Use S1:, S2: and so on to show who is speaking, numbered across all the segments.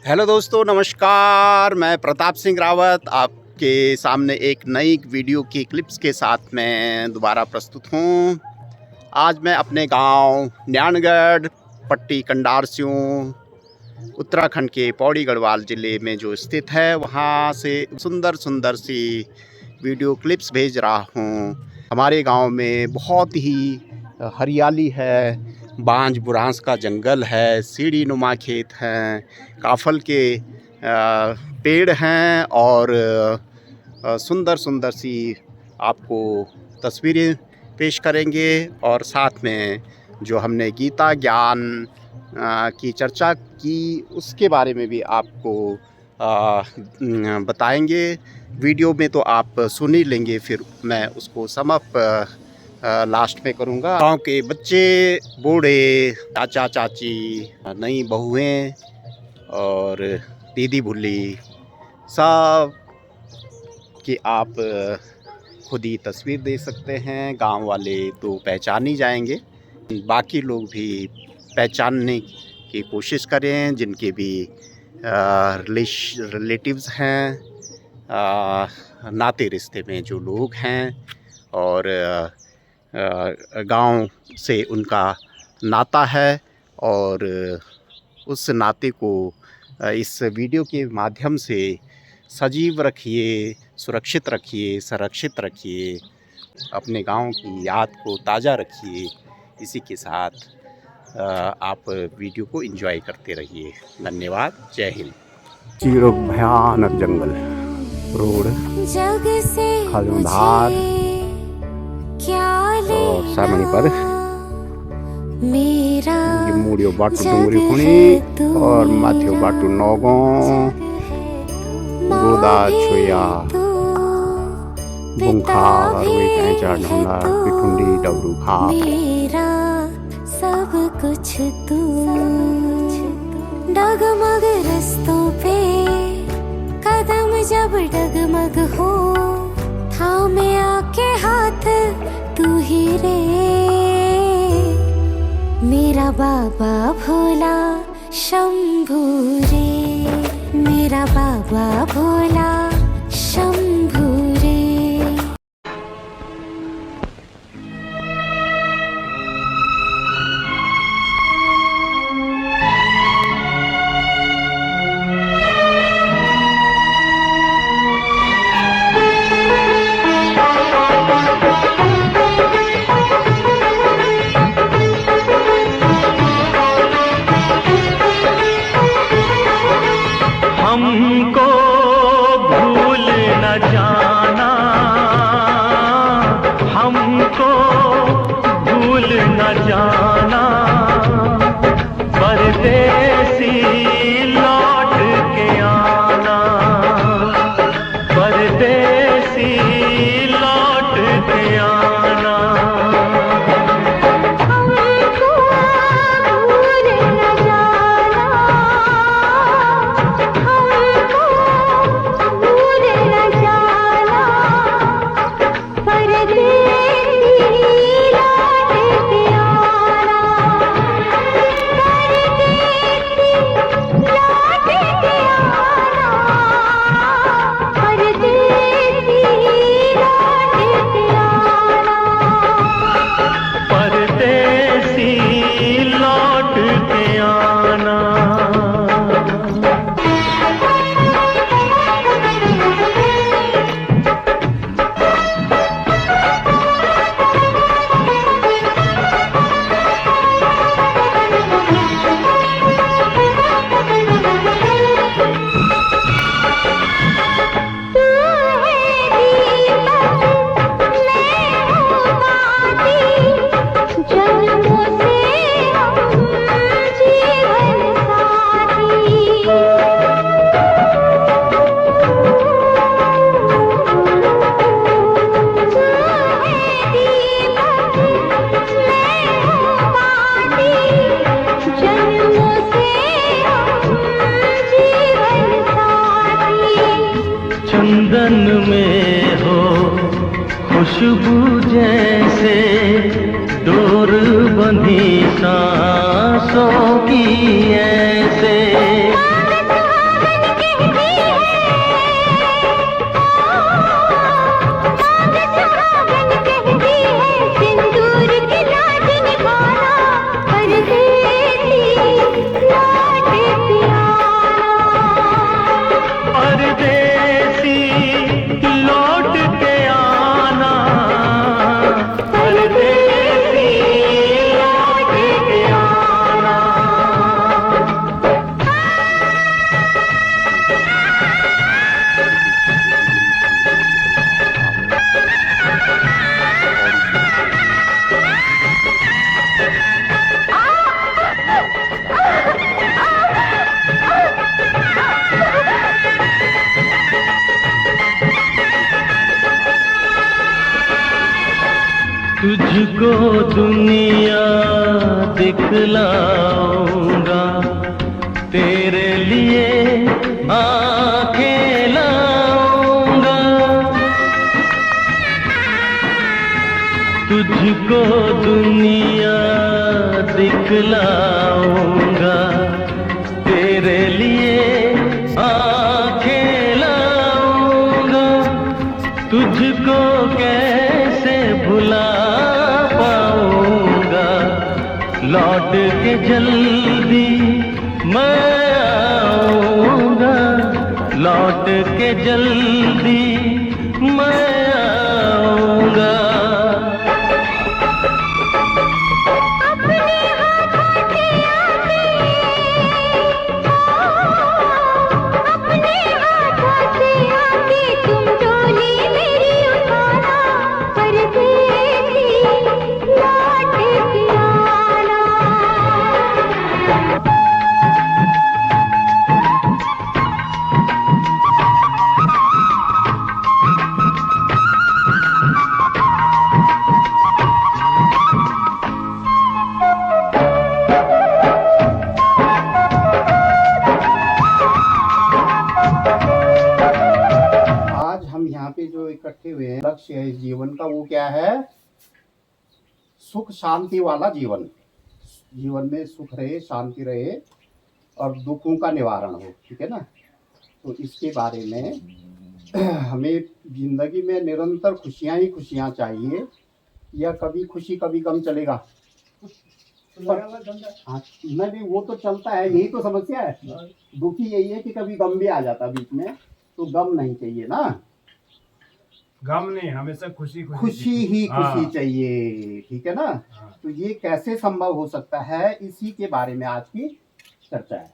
S1: Hello दोस्तों, नमस्कार। मैं प्रताप सिंह रावत आपके सामने एक नई वीडियो की क्लिप्स के साथ मैं दोबारा प्रस्तुत हूँ। आज मैं अपने गांव न्यानगढ़ पट्टी कंडारसियों उत्तराखंड के पौड़ी गढ़वाल ज़िले में जो स्थित है वहाँ से सुंदर सुंदर सी वीडियो क्लिप्स भेज रहा हूँ। हमारे गांव में बहुत ही हरियाली है, बांज बुरांस का जंगल है, सीढ़ी नुमा खेत हैं, काफल के पेड़ हैं और सुंदर सुंदर सी आपको तस्वीरें पेश करेंगे। और साथ में जो हमने गीता ज्ञान की चर्चा की उसके बारे में भी आपको बताएंगे। वीडियो में तो आप सुन ही लेंगे, फिर मैं उसको सम अप लास्ट में करूँगा। गांव के बच्चे, बूढ़े, चाचा चाची, नई बहुएं और दीदी भुल्ली सब कि आप खुद ही तस्वीर देख सकते हैं। गांव वाले तो पहचान ही जाएंगे, बाकी लोग भी पहचानने की कोशिश करें जिनके भी रिलेटिव्स हैं, नाते रिश्ते में जो लोग हैं और गांव से उनका नाता है। और उस नाते को इस वीडियो के माध्यम से सजीव रखिए, सुरक्षित रखिए, संरक्षित रखिए, अपने गांव की याद को ताज़ा रखिए। इसी के साथ आप वीडियो को एंजॉय करते रहिए। धन्यवाद। जय हिंद। चीरो भयानक जंगल, रोड, खालूधार और सामने पर मूड़ियो बाटू डूंगरी खुणी और माथियो बाटू नौगो गोदा छोया बुंखा रोई कैंचा ढूंढा पिठुंडी डबरू खा।
S2: मेरा सब कुछ तू, डगमग रस्तों पे कदम जब डगमग हो, थामे आके हाथ तू ही रे। मेरा बाबा भोला शंभू रे, मेरा बाबा भोला शंभू रे।
S3: हमको भूल न जाना, हमको भूल न जाना, परदेसी लौट के आना, परदेसी लौट के आना।
S2: हमको भूल न जाना, हमको
S3: तेरे लिए आंखें लाऊंगा, तुझको दुनिया दिखलाऊंगा, तेरे लिए आंखें लाऊंगा, तुझको कैसे भुला पाऊंगा, लौट के जल्दी मैं आऊंगा, लौट के जल्दी मैं आऊंगा।
S1: आज हम यहाँ पे जो इकट्ठे हुए हैं, लक्ष्य है इस जीवन का, वो क्या है? सुख शांति वाला जीवन। जीवन में सुख रहे, शांति रहे और दुखों का निवारण हो, ठीक है ना? तो इसके बारे में हमें जिंदगी में निरंतर खुशियां ही खुशियां चाहिए, या कभी खुशी कभी गम चलेगा? हाँ, नहीं वो तो चलता है, यही तो समस्या है। दुखी यही है कि कभी गम भी आ जाता बीच में, तो गम नहीं चाहिए ना,
S4: गम नहीं, हमेशा खुशी
S1: खुशी ही खुशी
S4: हाँ।
S1: चाहिए, ठीक है ना?
S4: हाँ।
S1: तो ये कैसे संभव हो सकता है, इसी के बारे में आज की चर्चा है,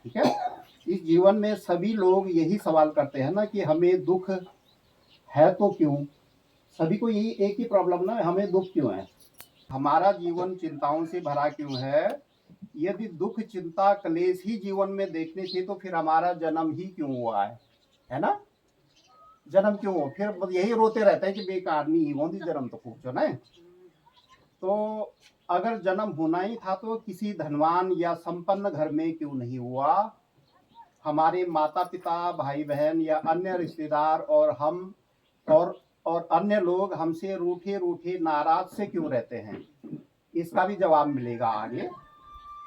S1: ठीक है? इस जीवन में सभी लोग यही सवाल करते हैं ना कि हमें दुख है तो क्यों? सभी को यही एक ही प्रॉब्लम ना, हमें दुख क्यों है, हमारा जीवन चिंताओं से भरा क्यों है? यदि दुख चिंता क्लेश ही जीवन में देखने थे तो फिर हमारा जन्म ही क्यों हुआ है ना? जन्म क्यों हो? फिर यही रोते रहते हैं कि बेकार नहीं होती जन्म तो पूछो ना। तो अगर जन्म होना ही था तो किसी धनवान या संपन्न घर में क्यों नहीं हुआ? हमारे माता पिता, भाई बहन या अन्य रिश्तेदार और हम और अन्य लोग हमसे रूठे रूठे नाराज से क्यों रहते हैं? इसका भी जवाब मिलेगा आगे।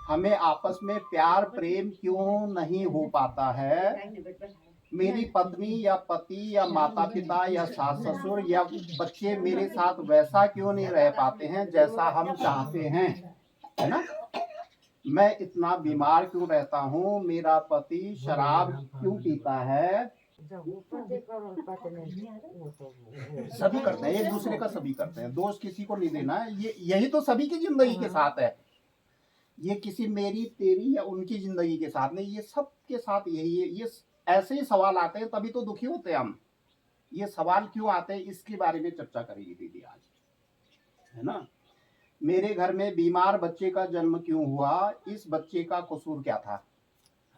S1: हमें आपस में प्यार प्रेम क्यों नहीं हो पाता है? मेरी पत्नी या पति या माता पिता या सास ससुर या बच्चे मेरे साथ वैसा क्यों नहीं रह पाते हैं जैसा हम चाहते हैं, है ना? मैं इतना बीमार क्यों रहता हूँ? मेरा पति शराब क्यों पीता है? सभी करते हैं, एक दूसरे का सभी करते हैं, दोष किसी को नहीं देना है। ये यही तो सभी की जिंदगी के साथ है, ये किसी मेरी तेरी या उनकी जिंदगी के साथ नहीं, ये सब के साथ यही है। ये ऐसे ही सवाल आते हैं तभी तो दुखी होते हैं हम। ये सवाल क्यों आते हैं इसके बारे में चर्चा करेंगे दीदी आज, है ना? मेरे घर में बीमार बच्चे का जन्म क्यों हुआ? इस बच्चे का कसूर क्या था,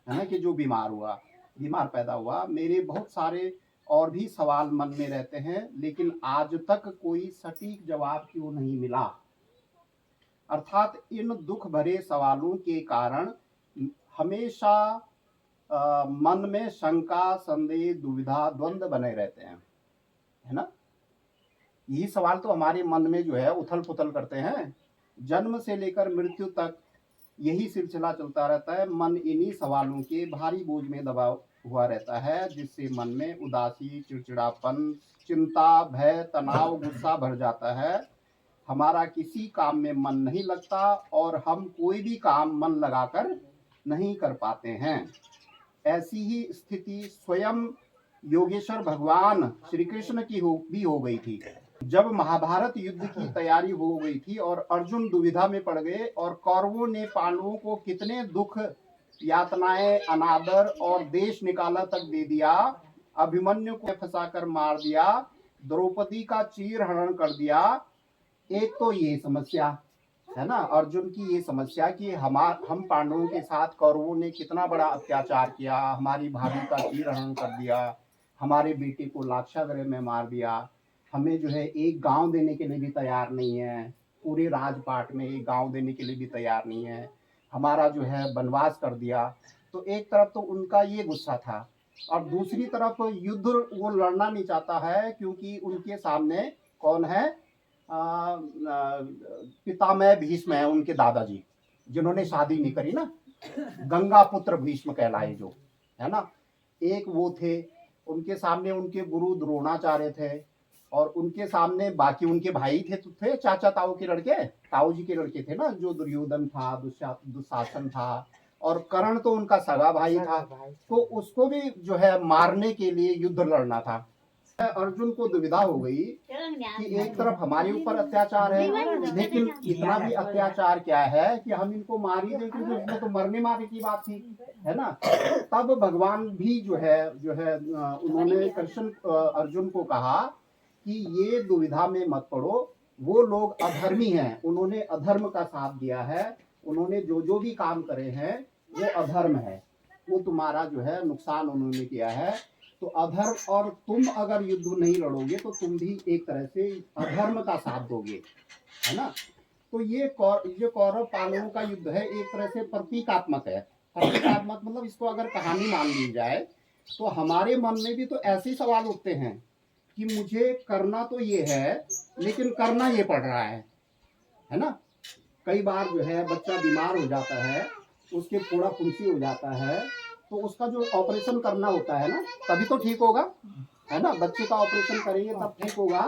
S1: है ना, कि जो बीमार हुआ, बीमार पैदा हुआ? मेरे बहुत सारे और भी सवाल मन में रहते हैं, लेकिन आज तक कोई सटीक जवाब क्यों नहीं मिला? अर्थात इन दुख भरे सवालों के कारण हमेशा मन में शंका, संदेह, दुविधा, द्वंद्व बने रहते हैं, है ना? यही सवाल तो हमारे मन में जो है उथल पुथल करते हैं। जन्म से लेकर मृत्यु तक यही सिलसिला चलता रहता है। मन इन्हीं सवालों के भारी बोझ में दबा हुआ रहता है, जिससे मन में उदासी, चिड़चिड़ापन, चिंता, भय, तनाव, गुस्सा भर जाता है। हमारा किसी काम में मन नहीं लगता और हम कोई भी काम मन लगाकर नहीं कर पाते हैं। ऐसी ही स्थिति स्वयं योगेश्वर भगवान श्री कृष्ण की भी हो गई थी। जब महाभारत युद्ध की तैयारी हो गई थी और अर्जुन दुविधा में पड़ गए और कौरवों ने पांडवों को कितने दुख, यातनाएं, अनादर और देश निकाला तक दे दिया, अभिमन्यु को फंसाकर मार दिया, द्रौपदी का चीर हरण कर दिया। एक तो ये समस्या है ना, अर्जुन की ये समस्या कि हम पांडवों के साथ कौरवों ने कितना बड़ा अत्याचार किया, हमारी भाभी का चीर हरण कर दिया, हमारे बेटे को लाक्षागृह में मार दिया, हमें जो है एक गांव देने के लिए भी तैयार नहीं है, पूरे राजपाट में एक गांव देने के लिए भी तैयार नहीं है, हमारा जो है वनवास कर दिया। तो एक तरफ तो उनका ये गुस्सा था और दूसरी तरफ युद्ध वो लड़ना नहीं चाहता है, क्योंकि उनके सामने कौन है, पितामह भीष्म है, उनके दादाजी, जिन्होंने शादी नहीं करी ना, गंगा पुत्र भीष्म कहलाए जो, है ना। एक वो थे, उनके सामने उनके गुरु द्रोणाचार्य थे, और उनके सामने बाकी उनके भाई थे, तो थे चाचा ताऊ के लड़के, ताऊ जी के लड़के थे ना, जो दुर्योधन था, दुशासन था, और कर्ण तो उनका सगा भाई था। तो उसको भी जो है मारने के लिए युद्ध लड़ना था। अर्जुन को दुविधा हो गई कि एक तरफ हमारे ऊपर अत्याचार है, लेकिन इतना भी अत्याचार क्या है कि हम इनको मार ही दें, क्योंकि उसमें तो मरने मारने की बात थी, है ना। तब भगवान भी जो है उन्होंने कृष्ण अर्जुन को कहा कि ये दुविधा में मत पड़ो, वो लोग अधर्मी हैं, उन्होंने अधर्म का साथ दिया है, उन्होंने जो भी काम करे हैं वो अधर्म है, वो तुम्हारा जो है नुकसान उन्होंने किया है। तो अधर्म, और तुम अगर युद्ध नहीं लड़ोगे तो तुम भी एक तरह से अधर्म का साथ दोगे, है ना। तो ये कौरव पांडवों का युद्ध है, एक तरह से प्रतीकात्मक है। प्रतीकात्मक मतलब इसको अगर कहानी मान ली जाए तो हमारे मन में भी तो ऐसे ही सवाल उठते हैं कि मुझे करना तो ये है, लेकिन करना ये पड़ रहा है ना। कई बार जो है बच्चा बीमार हो जाता है, उसके फोड़ा फुंसी हो जाता है, तो उसका जो ऑपरेशन करना होता है ना, तभी तो ठीक होगा, है ना। बच्चे का ऑपरेशन करेंगे तब ठीक होगा।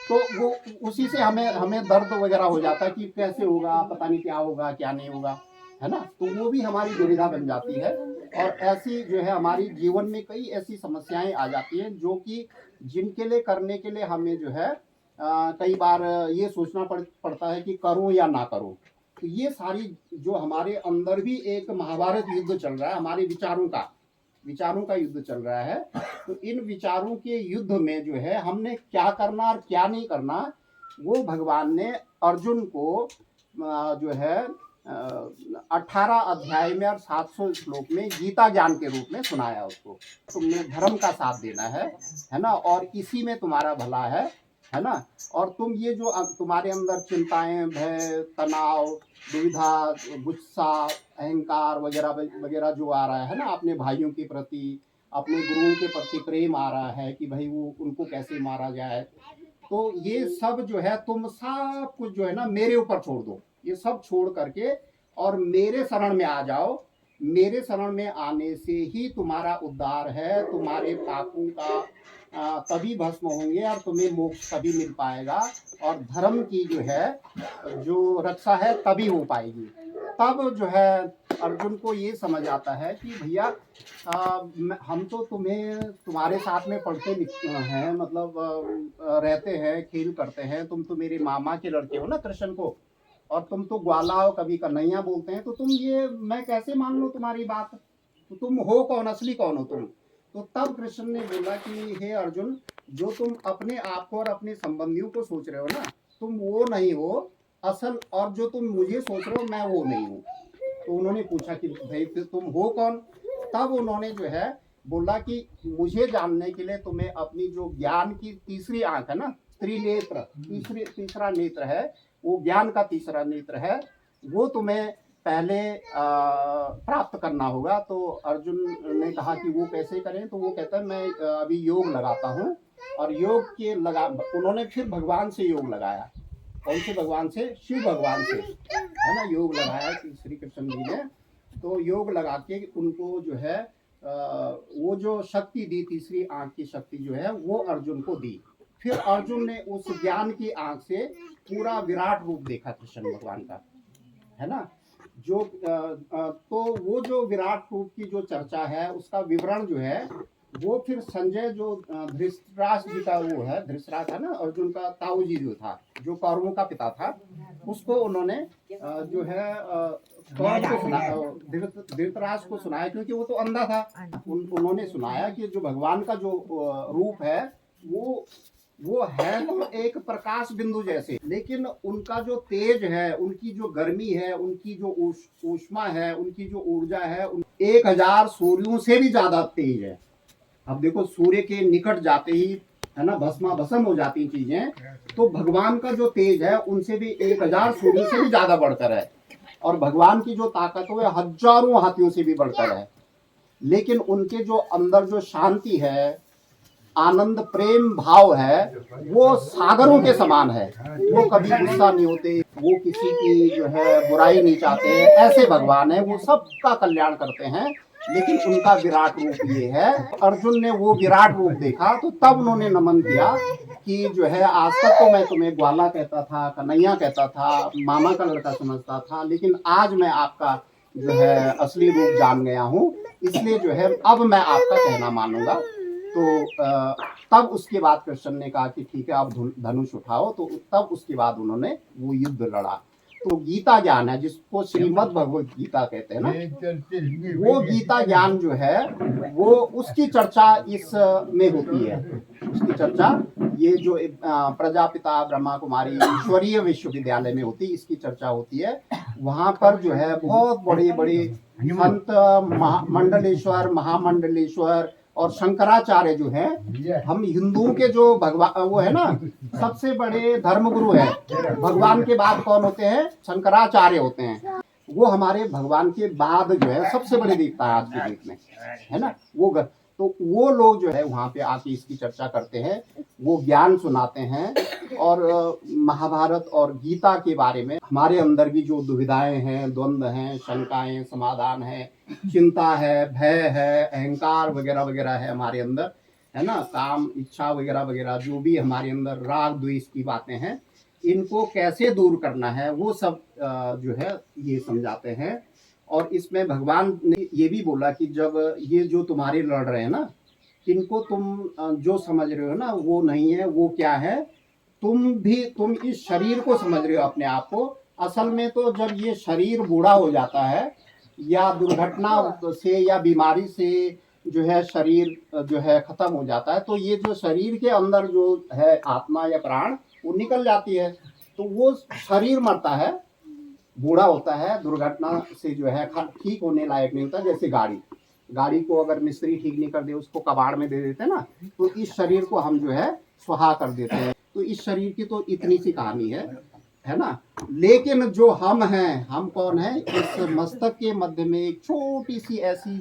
S1: तो वो उसी से हमें दर्द वगैरह हो जाता है कि कैसे होगा, पता नहीं क्या होगा क्या नहीं होगा, है ना। तो वो भी हमारी दुविधा बन जाती है। और ऐसी जो है हमारी जीवन में कई ऐसी समस्याएं आ जाती हैं जो कि जिनके लिए करने के लिए हमें जो है कई बार ये सोचना पड़ता है कि करूं या ना करूं। तो ये सारी जो हमारे अंदर भी एक महाभारत युद्ध चल रहा है, हमारे विचारों का युद्ध चल रहा है। तो इन विचारों के युद्ध में जो है हमने क्या करना और क्या नहीं करना, वो भगवान ने अर्जुन को जो है 18 अध्याय में और 700 श्लोक में गीता ज्ञान के रूप में सुनाया उसको। तुमने धर्म का साथ देना है ना, और इसी में तुम्हारा भला है ना। और तुम ये जो तुम्हारे अंदर चिंताएं, भय, तनाव, दुविधा, गुस्सा, अहंकार वगैरह वगैरह जो आ रहा है ना, अपने भाइयों के प्रति, अपने गुरुओं के प्रति प्रेम आ रहा है कि भाई वो उनको कैसे मारा जाए, तो ये सब जो है तुम सब कुछ जो है ना मेरे ऊपर छोड़ दो। ये सब छोड़ करके और मेरे शरण में आ जाओ। मेरे शरण में आने से ही तुम्हारा उद्धार है, तुम्हारे पापों का तभी भस्म होंगे और तुम्हें मोक्ष तभी मिल पाएगा, और धर्म की जो है जो रक्षा है तभी हो पाएगी। तब जो है अर्जुन को ये समझ आता है कि भैया हम तो तुम्हारे साथ में पढ़ते लिखते हैं, मतलब रहते हैं, खेल करते हैं, तुम तो मेरे मामा के लड़के हो ना कृष्ण को, और तुम तो ग्वाला हो, कभी कन्हैया बोलते हैं, तो तुम ये मैं कैसे मान लूं तुम्हारी बात, तो तुम हो कौन, असली कौन हो तुम। तो तब कृष्ण ने बोला कि हे अर्जुन, जो तुम अपने आप को और अपने संबंधियों को सोच रहे हो ना, तुम वो नहीं हो असल, और जो तुम मुझे सोच रहे हो मैं वो नहीं हूँ। तो उन्होंने पूछा कि भाई फिर तुम हो कौन। तब उन्होंने जो है बोला कि मुझे जानने के लिए तुम्हें अपनी जो ज्ञान की तीसरी आंख है ना, त्रिनेत्र, तीसरा नेत्र है, वो ज्ञान का तीसरा नेत्र है, वो तुम्हें पहले प्राप्त करना होगा। तो अर्जुन ने कहा कि वो कैसे करें, तो वो कहता है मैं अभी योग लगाता हूँ, और योग के उन्होंने फिर भगवान से योग लगाया। कौन से भगवान से? शिव भगवान से, है ना, योग लगाया श्री कृष्ण जी ने। तो योग लगा के उनको जो है वो जो शक्ति दी, तीसरी आंख की शक्ति जो है वो अर्जुन को दी। फिर अर्जुन ने उस ज्ञान की आंख से पूरा विराट रूप देखा कृष्ण भगवान का, है ना। जो तो वो जो विराट रूप की जो चर्चा है उसका विवरण जो है वो फिर संजय जो धृतराष्ट्र जी का वो है, धृतराष्ट्र है ना, अर्जुन का ताऊ जी जो था, जो कौरवों का पिता था, उसको उन्होंने जो है धृतराष्ट्र को सुनाया, क्योंकि वो तो अंधा था। उन्होंने सुनाया कि जो भगवान का जो रूप है वो है तो एक प्रकाश बिंदु जैसे, लेकिन उनका जो तेज है, उनकी जो गर्मी है, उनकी जो ऊष्मा है, उनकी जो ऊर्जा है 1000 सूर्यों से भी ज्यादा तेज है। अब देखो सूर्य के निकट जाते ही है ना भस्म हो जाती चीजें, तो भगवान का जो तेज है उनसे भी 1000 सूर्यों से भी ज्यादा बढ़कर है। और भगवान की जो ताकत है वो हजारों हाथियों से भी बढ़कर है, लेकिन उनके जो अंदर जो शांति है, आनंद, प्रेम भाव है, वो सागरों के समान है। वो कभी गुस्सा नहीं होते, वो किसी की जो है बुराई नहीं चाहते हैं। ऐसे भगवान है, वो सबका कल्याण करते हैं। लेकिन उनका विराट रूप ये है, अर्जुन ने वो विराट रूप देखा तो तब उन्होंने नमन किया कि जो है आज तक तो मैं तुम्हें ग्वाला कहता था, कन्हैया कहता था, मामा का लड़का समझता था, लेकिन आज मैं आपका जो है असली रूप जान गया हूँ, इसलिए जो है अब मैं आपका कहना मानूंगा। तो तब उसके बाद कृष्ण ने कहा कि ठीक है, आप धनुष उठाओ। तो तब उसके बाद उन्होंने वो युद्ध लड़ा। तो गीता ज्ञान है, जिसको श्रीमद् भगवत गीता कहते हैं ना, वो गीता ज्ञान जो है वो उसकी चर्चा इस में होती है। उसकी चर्चा ये जो प्रजापिता ब्रह्मा कुमारी ईश्वरीय विश्वविद्यालय में होती है, इसकी चर्चा होती है। वहां पर जो है बहुत बड़े बड़े संत, मंडलेश्वर, महामंडलेश्वर और शंकराचार्य जो है, हम हिंदुओं के जो भगवान वो है ना, सबसे बड़े धर्मगुरु है। भगवान के बाद कौन होते हैं? शंकराचार्य होते हैं। वो हमारे भगवान के बाद जो है सबसे बड़े देवता है आज के डेट में, है ना। तो वो लोग जो है वहाँ पे आके इसकी चर्चा करते हैं, वो ज्ञान सुनाते हैं और महाभारत और गीता के बारे में हमारे अंदर भी जो दुविधाएं हैं, द्वंद्व हैं, शंकाएं, समाधान है, चिंता है, भय है, अहंकार वगैरह वगैरह है हमारे अंदर, है ना, काम, इच्छा वगैरह वगैरह, जो भी हमारे अंदर राग द्वेष की बातें हैं, इनको कैसे दूर करना है वो सब जो है ये समझाते हैं। और इसमें भगवान ने ये भी बोला कि जब ये जो तुम्हारे लड़ रहे हैं ना, इनको तुम जो समझ रहे हो ना वो नहीं है, वो क्या है, तुम इस शरीर को समझ रहे हो, अपने आप को। असल में तो जब ये शरीर बूढ़ा हो जाता है या दुर्घटना से या बीमारी से जो है शरीर जो है खत्म हो जाता है, तो ये जो शरीर के अंदर जो है आत्मा या प्राण वो निकल जाती है, तो वो शरीर मरता है, बूढ़ा होता है, दुर्घटना से जो है ठीक होने लायक नहीं होता। जैसे गाड़ी को अगर मिस्त्री ठीक नहीं कर दे, उसको कबाड़ में दे देते हैं ना, तो इस शरीर को हम जो है सुहा कर देते हैं। तो इस शरीर की तो इतनी सी कहानी है ना। लेकिन जो हम हैं, हम कौन है? इस मस्तक के मध्य में एक छोटी सी ऐसी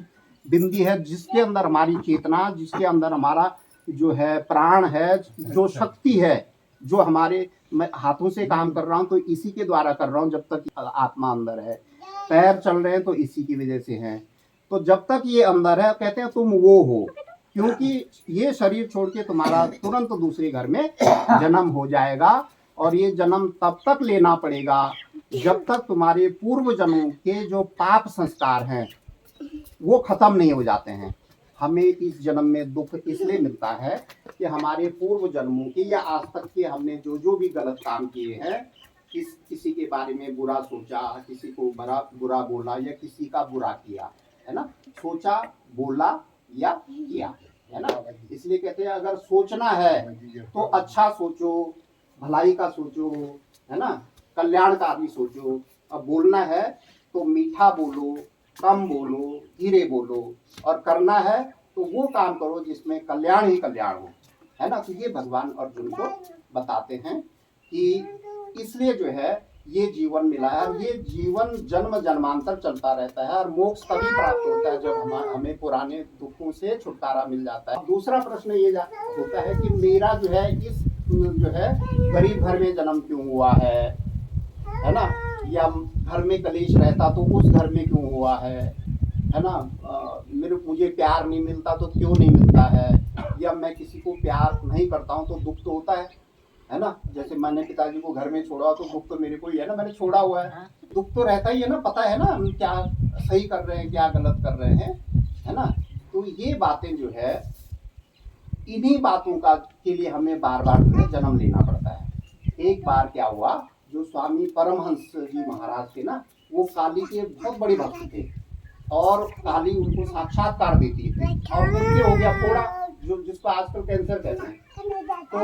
S1: बिंदी है जिसके अंदर हमारी चेतना, जिसके अंदर हमारा जो है प्राण है, जो शक्ति है, जो हमारे, मैं हाथों से काम कर रहा हूँ तो इसी के द्वारा कर रहा हूँ जब तक आत्मा अंदर है, पैर चल रहे हैं तो इसी की वजह से हैं। तो जब तक ये अंदर है, कहते हैं तुम वो हो, क्योंकि ये शरीर छोड़ के तुम्हारा तुरंत दूसरे घर में जन्म हो जाएगा। और ये जन्म तब तक लेना पड़ेगा जब तक तुम्हारे पूर्व जन्मों के जो पाप संस्कार हैं वो खत्म नहीं हो जाते हैं। हमें इस जन्म में दुख इसलिए मिलता है कि हमारे पूर्व जन्मों के या आज तक के हमने जो भी गलत काम किए हैं, किसी के बारे में बुरा सोचा, किसी को बुरा बोला या किसी का बुरा किया, है ना, सोचा, बोला या किया, है ना। इसलिए कहते हैं अगर सोचना है तो अच्छा सोचो, भलाई का सोचो, है ना, कल्याणकारी सोचो। अब बोलना है तो मीठा बोलो, कम बोलो, धीरे बोलो, और करना है तो वो काम करो जिसमें कल्याण ही कल्याण हो, है ना। तो ये भगवान अर्जुन को बताते हैं कि इसलिए जो है ये जीवन मिला है, ये जीवन जन्म जन्मांतर चलता रहता है और मोक्ष तभी प्राप्त होता है जब हमें पुराने दुखों से छुटकारा मिल जाता है। दूसरा प्रश्न ये होता है कि मेरा जो है इस जो है गरीब घर में जन्म क्यों हुआ है ना, या घर में कलेश रहता तो उस घर में क्यों हुआ है ना, मुझे प्यार नहीं मिलता तो क्यों नहीं मिलता है, या मैं किसी को प्यार नहीं करता हूँ तो दुख तो होता है ना। जैसे मैंने पिताजी को घर में छोड़ा तो दुख तो मेरे को ही है ना, मैंने छोड़ा हुआ है, दुख तो रहता ही है ना, पता है ना हम क्या सही कर रहे हैं, क्या गलत कर रहे हैं, है ना। तो ये बातें जो है, इन्हीं बातों के लिए हमें बार बार जन्म लेना पड़ता है। एक बार क्या हुआ, जो स्वामी परमहंस जी महाराज थे ना, वो काली के बहुत बड़े भक्त थे और काली उनको साक्षात्कार देती थी और उनके हो गया फोड़ा, जो जिसको आजकल कैंसर कहते हैं। तो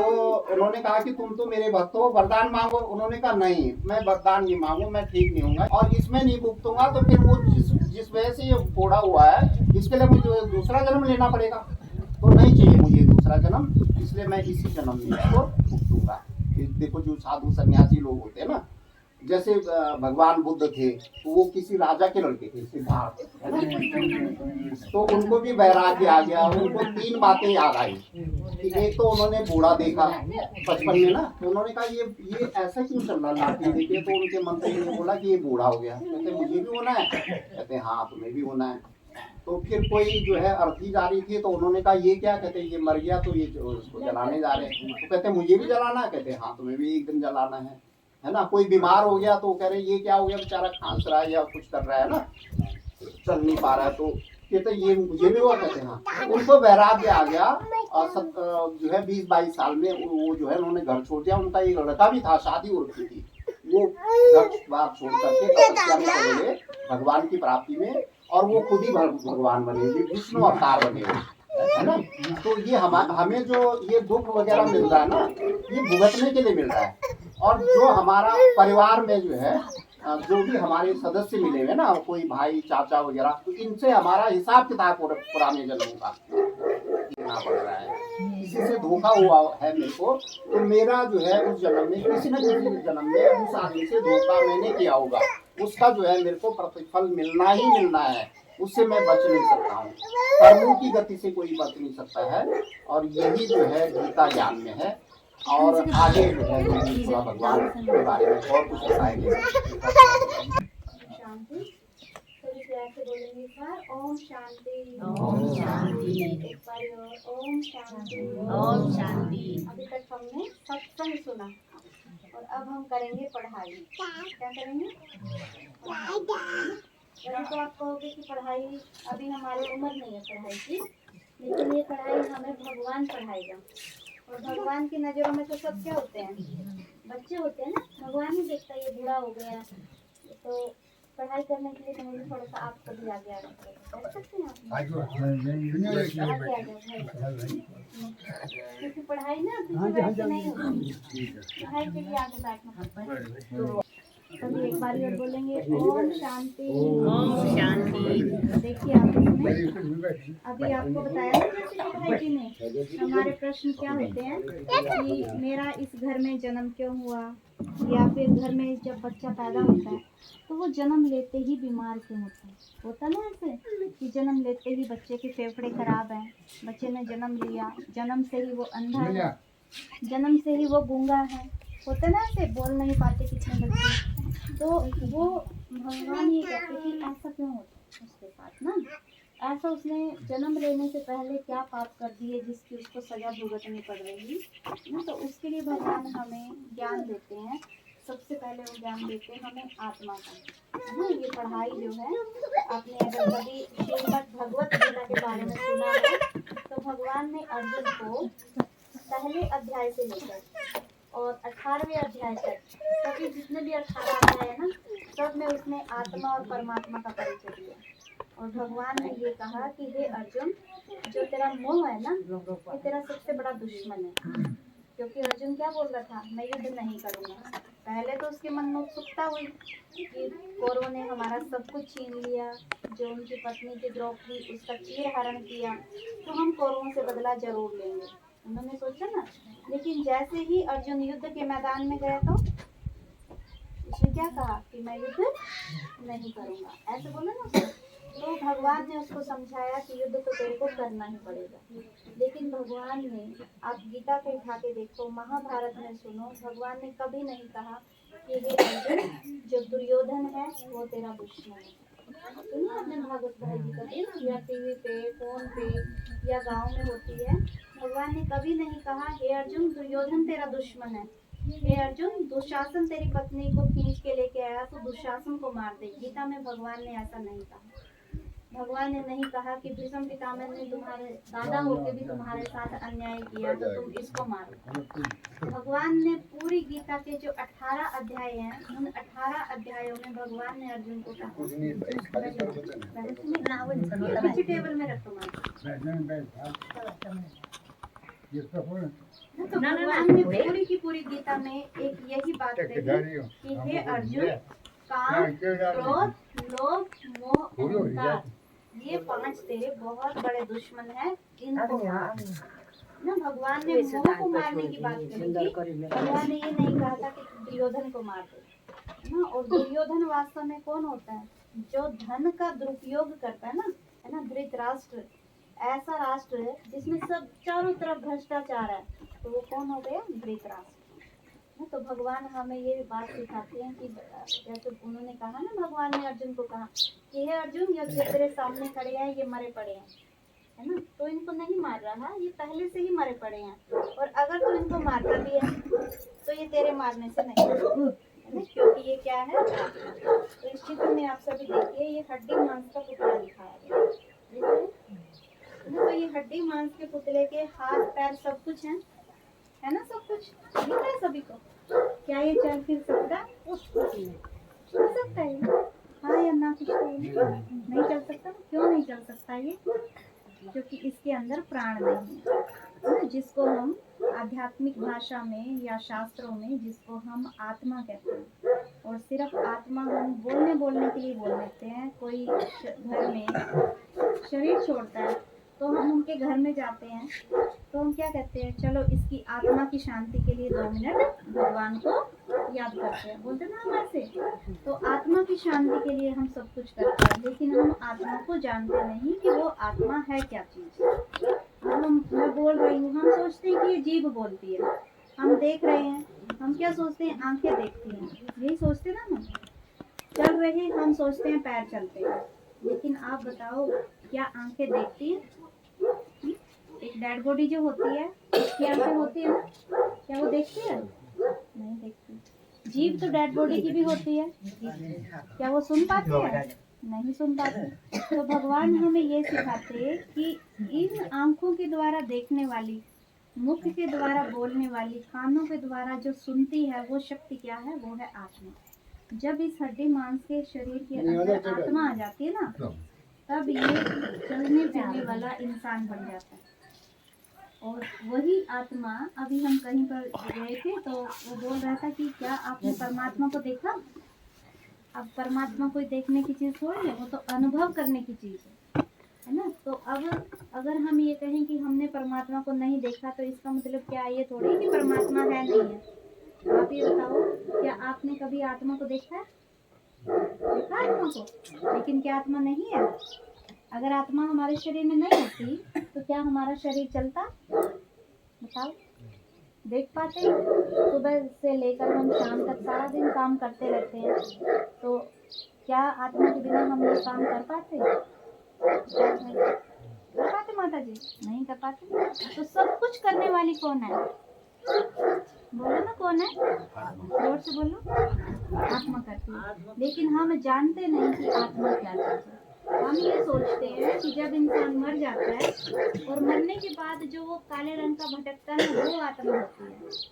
S1: उन्होंने कहा कि तुम तो मेरे भक्त हो, वरदान मांगो। उन्होंने कहा नहीं, मैं वरदान नहीं मांगू, मैं ठीक नहीं होऊंगा और इसमें नहीं भुगतूंगा, तो फिर वो जिस वजह से ये फोड़ा हुआ है इसके लिए मुझे दूसरा जन्म लेना पड़ेगा, तो नहीं चाहिए मुझे दूसरा जन्म, इसलिए मैं इसी जन्म में इसको भुगतूंगा। देखो जो साधु सन्यासी लोग होते हैं ना, जैसे भगवान बुद्ध थे तो वो किसी राजा के लड़के थे, सिद्धार्थ, है ना? तो उनको भी वैराग्य आ गया। उनको 3 बातें याद आई कि एक तो उन्होंने बूढ़ा देखा बचपन में ना, तो उन्होंने कहा ये ऐसा क्यों चल रहा लाठी देखे। तो उनके मंत्री ने बोला कि ये बूढ़ा हो गया। कहते मुझे भी होना है। कहते हाँ तुम्हें भी होना है। तो फिर कोई जो है अर्थी जा रही थी तो उन्होंने कहा ये क्या। कहते ये मर गया तो ये उसको जलाने जा रहे हैं। तो कहते मुझे भी जलाना है। कहते हाँ तुम्हें भी एक दिन जलाना है ना। कोई बीमार हो गया तो कह रहे ये क्या हो गया, बेचारा खांस रहा है या कुछ कर रहा है ना, चल नहीं पा रहा है। तो कहते ये मुझे भी हुआ। कहते हाँ। उनको वैराग्य आ गया और जो है 20-22 साल में वो जो है उन्होंने घर छोड़ दिया। उनका एक लड़का भी था, शादी हो रखी थी। वो घर बार छोड़ करके तपस्या में चले गए भगवान की प्राप्ति में, और वो खुद ही भगवान बने, विष्णु अवतार बने हुए, है ना। तो ये हमें जो ये दुख वगैरह मिल रहा है ना, ये भुगतने के लिए मिल रहा है। और जो हमारा परिवार में जो है जो भी हमारे सदस्य मिले हुए ना, कोई भाई चाचा वगैरह, तो इनसे हमारा हिसाब किताब पुराने जन्मों का देना पड़ रहा है। किसी से धोखा हुआ है मेरे को, तो मेरा जो है उस जन्म में किसी न किसी जन्म में उस आदमी से धोखा मैंने किया होगा, उसका जो है मेरे को प्रतिफल मिलना ही मिलना है। उससे मैं बच नहीं सकता हूँ। कर्मों की गति से कोई बच नहीं सकता है। और यही जो है गीता ज्ञान में है। और आगे जो है थोड़ा भगवान के बारे में और कुछ बताएंगे।
S5: शांति। सभी प्यार से बोलेंगे एक बार ओम शांति।
S6: ओम शांति।
S5: एक बार और ओम शांति।
S6: ओम शांति।
S5: अभी तक हमने सत्संग सुना और अब हम करेंगे पढ़ाई। क्या करेंगे? वैसे तो आप कहोगे कि पढ़ाई अभी हमारी उम्र नहीं है पढ़ाई की, लेकिन ये पढ़ाई हमें भगवान पढ़ाएगा। और भगवान की नज़रों में तो सब क्या होते हैं? बच्चे होते हैं ना। भगवान ही देखता है ये बूढ़ा हो गया, तो पढ़ाई करने के लिए तो मुझे थोड़ा सा आपको भी आगे आना पड़ेगा। कर सकते हैं आप? आगे आ जाओ। क्योंकि पढ़ाई ना किसी वैसे नहीं होती, पढ़ाई के लिए आगे बैठना पड़ता है। सभी एक बार और बोलेंगे ओम शांति।
S6: ओम शांति।
S5: देखिए अभी आपको बताया ना जैसे भाई जी ने, हमारे प्रश्न क्या होते हैं कि मेरा इस घर में जन्म क्यों हुआ, या फिर घर में जब बच्चा पैदा होता है तो वो जन्म लेते ही बीमार क्यों होता है ना। ऐसे कि जन्म लेते ही बच्चे के फेफड़े खराब हैं, बच्चे ने जन्म लिया, जन्म से ही वो अंधा है, जन्म से ही वो गूंगा है, होता ना ऐसे, बोल नहीं पाते कितने बच्चे। तो वो भगवान ये कहते कि ऐसा क्यों होता है उसके साथ ना। ऐसा उसने जन्म लेने से पहले क्या पाप कर दिए जिसकी उसको सजा भुगतनी पड़ रही ना। तो उसके लिए भगवान हमें ज्ञान देते हैं। सबसे पहले वो ज्ञान देते हैं हमें आत्मा का, है ना। ये पढ़ाई जो है, आपने अगर कभी श्रीमद् भगवत गीता के बारे में सुना है तो भगवान ने अर्जुन को पहले अध्याय से लेकर और 18वें अध्याय तक, सभी जितने भी 18 अध्याय है ना, सब में उसने आत्मा और परमात्मा का परिचय दिया। और भगवान ने ये कहा कि हे अर्जुन, जो तेरा मोह है ना, ये तेरा सबसे बड़ा दुश्मन है। क्योंकि अर्जुन क्या बोल रहा था, मैं युद्ध नहीं करूँगा। पहले तो उसके मन में उत्सुकता हुई कि कौरवों ने हमारा सब कुछ छीन लिया, जो उनकी पत्नी थी द्रौपदी उसका चीर हरण किया, तो हम कौरवों से बदला जरूर लेंगे, उन्होंने सोचा ना। लेकिन जैसे ही अर्जुन युद्ध के मैदान में गया तो उसने क्या कहा कि मैं युद्ध नहीं करूँगा, ऐसे बोला ना उसने। तो भगवान ने उसको समझाया कि युद्ध तो तेरे को करना ही पड़ेगा। लेकिन भगवान ने, आप गीता को उठा के देखो, महाभारत में सुनो, भगवान ने कभी नहीं कहा कि हे अर्जुन, जो दुर्योधन है वो तेरा दुश्मन है। सुनिए आपने भागवत भाई जी कभी, या टीवी पे, फोन पे, या गांव में होती है, भगवान ने कभी नहीं कहा हे अर्जुन दुर्योधन तेरा दुश्मन है, हे अर्जुन दुशासन तेरी पत्नी को खींच के लेके आया तो दुशासन को मार दे। गीता में भगवान ने ऐसा नहीं कहा। भगवान ने नहीं कहा कि भीष्म पितामह ने तुम्हारे दादा होके भी तुम्हारे साथ अन्याय किया तो तुम इसको मारो। भगवान ने पूरी गीता के जो 18 अध्याय हैं, उन 18 अध्यायों में भगवान ने अर्जुन को कहा, टेबल में रखो तो भगवान ने पूरी की पूरी गीता में एक यही बात कही कि हे अर्जुन, काम, क्रोध, लोभ, मोह, अहंकार, ये 5 तेरे बहुत बड़े दुश्मन हैं, इनको मार। ना भगवान ने मोह को मारने की बात कही, भगवान ने ये नहीं कहा था कि दुर्योधन को मार दे। है ना। और दुर्योधन वास्तव में कौन होता है? जो धन का दुरुपयोग करता है ना, है ना। धृतराष्ट्र ऐसा राष्ट्र है जिसमें सब चारों तरफ भ्रष्टाचार है, तो वो कौन हो गया? धृतराष्ट्र। तो भगवान हमें ये बात सिखाते हैं कि जैसे उन्होंने कहा ना, भगवान ने अर्जुन को कहा कि हे अर्जुन, ये जो तेरे सामने खड़े हैं ये मरे पड़े हैं, है ना। तो इनको नहीं मार रहा, ये पहले से ही मरे पड़े हैं। और अगर तू इनको मारता भी है तो ये तेरे मारने से नहीं, है ना, क्योंकि ये क्या है? तो इस चित्र में आप सभी देखिए, ये हड्डी मांस का पुतला दिखाया गया है ना। तो ये हड्डी मांस के पुतले के हाथ पैर सब कुछ है ना, सब कुछ दिख रहा है सभी को। क्या ये चल फिर सकता? चल सकता है? हाँ या ना? कुछ तो नहीं चल सकता। क्यों नहीं चल सकता ये? क्योंकि इसके अंदर प्राण नहीं है ना, जिसको हम आध्यात्मिक भाषा में या शास्त्रों में जिसको हम आत्मा कहते हैं। और सिर्फ आत्मा हम बोलने के लिए बोल देते हैं। कोई घर में शरीर छोड़ता है तो हम उनके घर में जाते हैं तो हम क्या कहते हैं? चलो इसकी आत्मा की शांति के लिए 2 मिनट भगवान को याद करते हैं, बोलते ना हम ऐसे। तो आत्मा की शांति के लिए हम सब कुछ करते हैं, लेकिन हम आत्मा को जानते नहीं कि वो आत्मा है क्या चीज। मैं बोल रही हूँ, हम सोचते हैं कि ये जीभ बोलती है। हम देख रहे हैं, हम क्या सोचते हैं? आंखें देखती हैं, यही सोचते ना हम। चल रहे हम सोचते हैं पैर चलते हैं, लेकिन आप बताओ क्या आंखें देखती हैं? एक डेड बॉडी जो होती है उसकी आंखें होती है ना, क्या वो देखती है? नहीं देखती। जीभ तो डेड बॉडी की भी होती है, क्या वो सुन पाती है? नहीं सुन पाती। तो भगवान हमें ये सिखाते हैं कि इन आंखों के द्वारा देखने वाली, मुख के द्वारा बोलने वाली, कानों के द्वारा जो सुनती है, वो शक्ति क्या है? वो है आत्मा। जब इस हड्डी मांस के शरीर के अंदर आत्मा आ जाती है ना, तब ये चलने फिरने वाला इंसान बन जाता है। और वही आत्मा, अभी हम कहीं पर गए थे तो वो बोल रहा था कि क्या आपने परमात्मा को देखा? अब परमात्मा कोई देखने की चीज़ थोड़ी है, वो तो अनुभव करने की चीज़ है ना। तो अब अगर हम ये कहें कि हमने परमात्मा को नहीं देखा तो इसका मतलब क्या ये थोड़ी कि परमात्मा है नहीं है। आप ये बताओ, क्या आपने कभी आत्मा को देखा है? देखा आत्मा को? लेकिन क्या आत्मा नहीं है? अगर आत्मा हमारे शरीर में नहीं होती तो क्या हमारा शरीर चलता? बताओ, देख पाते? सुबह से लेकर हम शाम तक सारा दिन काम करते रहते हैं, तो क्या आत्मा के बिना हम ये काम कर पाते? कर पाते माता जी? नहीं कर पाते। तो सब कुछ करने वाली कौन है? बोलो ना, कौन है? जोर से बोलो। आत्मा करती है। लेकिन हम जानते नहीं कि आत्मा क्या चीज़ है। हम ये सोचते हैं कि जब इंसान मर जाता है और मरने के बाद जो वो काले रंग का भटकता है वो आत्मा होती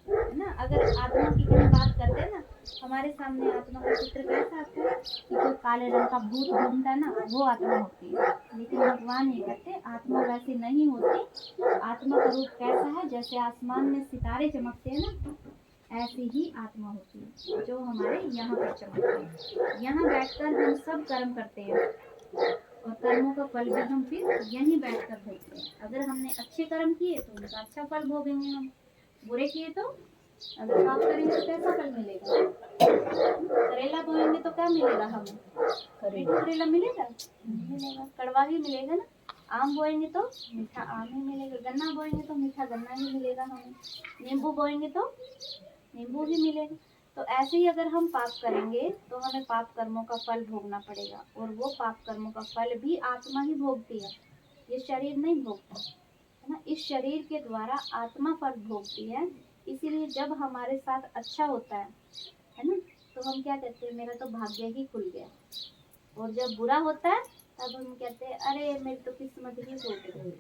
S5: है ना। अगर आत्मा की कहीं बात करते हैं ना, हमारे सामने आत्मा का चित्र कैसा आता है कि जो काले रंग का भूत घूमता है ना, वो आत्मा होती है। लेकिन भगवान ये कहते हैं आत्मा वैसी नहीं होती। आत्मा का रूप कैसा है? जैसे आसमान में सितारे चमकते हैं ना, ऐसी ही आत्मा होती है जो हमारे यहाँ पर चमकती है। यहाँ बैठकर हम सब कर्म करते हैं और कर्मों का फल भी हम फिर यहीं बैठकर भोगते हैं। अगर हमने अच्छे कर्म किए तो उनका अच्छा फल भोगेंगे, हम बुरे किए तो अगर पाप करेंगे तो कैसा फल मिलेगा? करेला बोएंगे तो क्या मिलेगा हमें? करेला मिलेगा? नहीं मिलेगा, कड़वा ही मिलेगा ना। आम बोएंगे तो मीठा आम ही मिलेगा, गन्ना बोएंगे तो मीठा गन्ना ही मिलेगा हमें, नींबू बोएंगे तो नींबू ही मिलेगा। तो ऐसे ही अगर हम पाप करेंगे तो हमें पाप कर्मों का फल भोगना पड़ेगा, और वो पाप कर्मों का फल भी आत्मा ही भोगती है, ये शरीर नहीं भोगता है ना। इस शरीर के द्वारा आत्मा फल भोगती है। इसीलिए जब हमारे साथ अच्छा होता है ना, तो हम क्या कहते हैं? मेरा तो भाग्य ही खुल गया। और जब बुरा होता है तब हम कहते हैं अरे मेरी तो किस्मत ही फूट गई।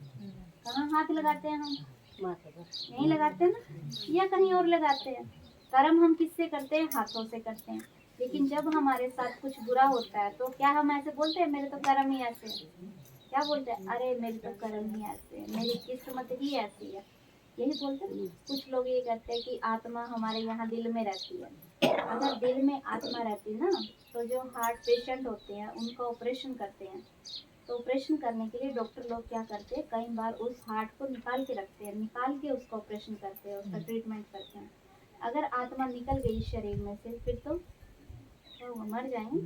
S5: कहाँ हाथ लगाते हैं हम? नहीं लगाते ना, या कहीं और लगाते हैं। कर्म हम किससे करते हैं? हाथों से करते हैं। लेकिन जब हमारे साथ कुछ बुरा होता है तो क्या हम ऐसे बोलते हैं मेरे तो कर्म ही ऐसे? क्या बोलते हैं? अरे मेरी तो कर्म ही ऐसे, मेरी किस्मत ही ऐसी है, यही बोलते हैं। कुछ लोग ये कहते हैं कि आत्मा हमारे यहाँ दिल में रहती है। अगर दिल में आत्मा रहती ना, तो जो हार्ट पेशेंट होते हैं उनका ऑपरेशन करते हैं, तो ऑपरेशन करने के लिए डॉक्टर लोग क्या करते हैं? कई बार उस हार्ट को निकाल के रखते हैं, निकाल के उसका ऑपरेशन करते हैं, उसका ट्रीटमेंट करते हैं। अगर आत्मा निकल गई शरीर में से फिर तो तो वो मर जाएंगे।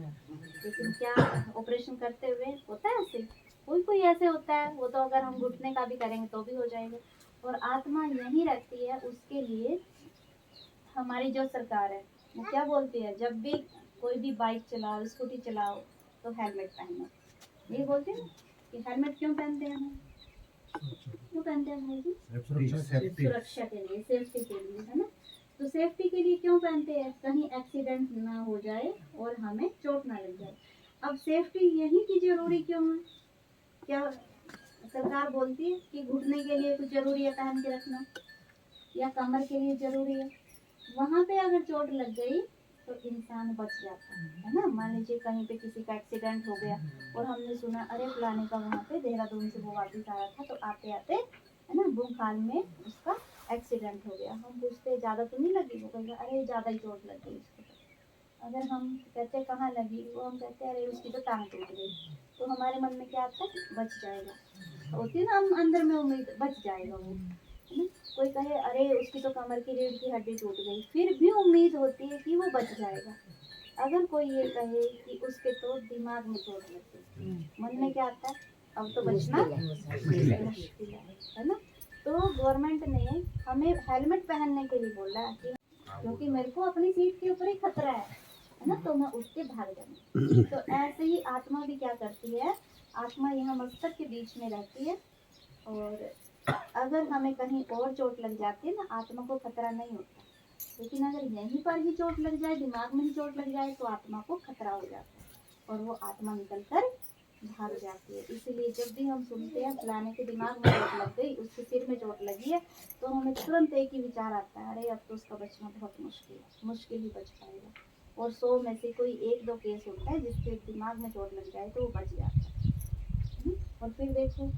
S5: लेकिन क्या ऑपरेशन करते हुए होता है ऐसे? कोई ऐसे होता है, वो तो अगर हम घुटने का भी करेंगे तो भी हो जाएगा। और आत्मा यहीं रहती है, उसके लिए हमारी जो सरकार है वो क्या बोलती है, जब भी कोई भी बाइक चलाओ, स्कूटी चलाओ तो हेलमेट पहनो। ये बोलते हैं ना कि हेलमेट क्यों पहनते हैं हम? क्यों पहनते हैं भाई जी? सुरक्षा के लिए, सेफ्टी के लिए, है ना। तो सेफ्टी के लिए क्यों पहनते हैं? कहीं एक्सीडेंट ना हो जाए और हमें चोट ना लग जाए। अब सेफ्टी यही की जरूरी क्यों है? क्या सरकार बोलती है कि घुटने के लिए कुछ जरूरी है पहन के रखना, या कमर के लिए जरूरी है? वहां पे अगर चोट लग गई तो इंसान बच जाता है ना। मान लीजिए कहीं पे किसी का एक्सीडेंट हो गया और हमने सुना अरे फलाने का वहाँ पे देहरादून से वो वापस आया था तो आते आते है ना भूखाल में उसका एक्सीडेंट हो गया। हम पूछते ज्यादा तो नहीं लगी? वो कहेगा अरे ज्यादा ही चोट लग गई उसको। अगर हम कहते कहाँ लगी, वो हम कहते अरे उसकी तो टांग टूट गई, तो हमारे मन में क्या आता है? बच जाएगा। होती है ना हम अंदर में उम्मीद, बच जाएगा वो, है ना। कोई कहे अरे उसकी तो कमर की रीढ़ की हड्डी टूट गई, फिर भी उम्मीद होती है कि वो बच जाएगा। अगर कोई ये कहे कि उसके तो दिमाग में चोट लग गई, मन में क्या आता है? अब तो बचना मुश्किल है ना। तो गवर्नमेंट ने हमें हेलमेट पहनने के लिए बोला है कि क्योंकि मेरे को अपनी सीट के ऊपर ही खतरा है ना, तो मैं उठ के भाग जाऊंगी। तो ऐसे ही आत्मा भी क्या करती है? आत्मा यहाँ मस्तक के बीच में रहती है, और अगर हमें कहीं और चोट लग जाती है ना, आत्मा को खतरा नहीं होता। लेकिन अगर यहीं पर ही चोट लग जाए, दिमाग में ही चोट लग जाए, तो आत्मा को खतरा हो जाता है और वो आत्मा निकल कर भाग जाती है। इसीलिए जब भी हम सुनते हैं फलाने के दिमाग में चोट लग गई, उसके सिर में चोट लगी है, तो हमें तुरंत एक ही विचार आता है, अरे अब तो उसका बचना बहुत मुश्किल ही बच पाएगा। और 100 में से कोई 1-2 केस होता है जिसके दिमाग में चोट लग जाए तो वो बच जाता है। और फिर देखो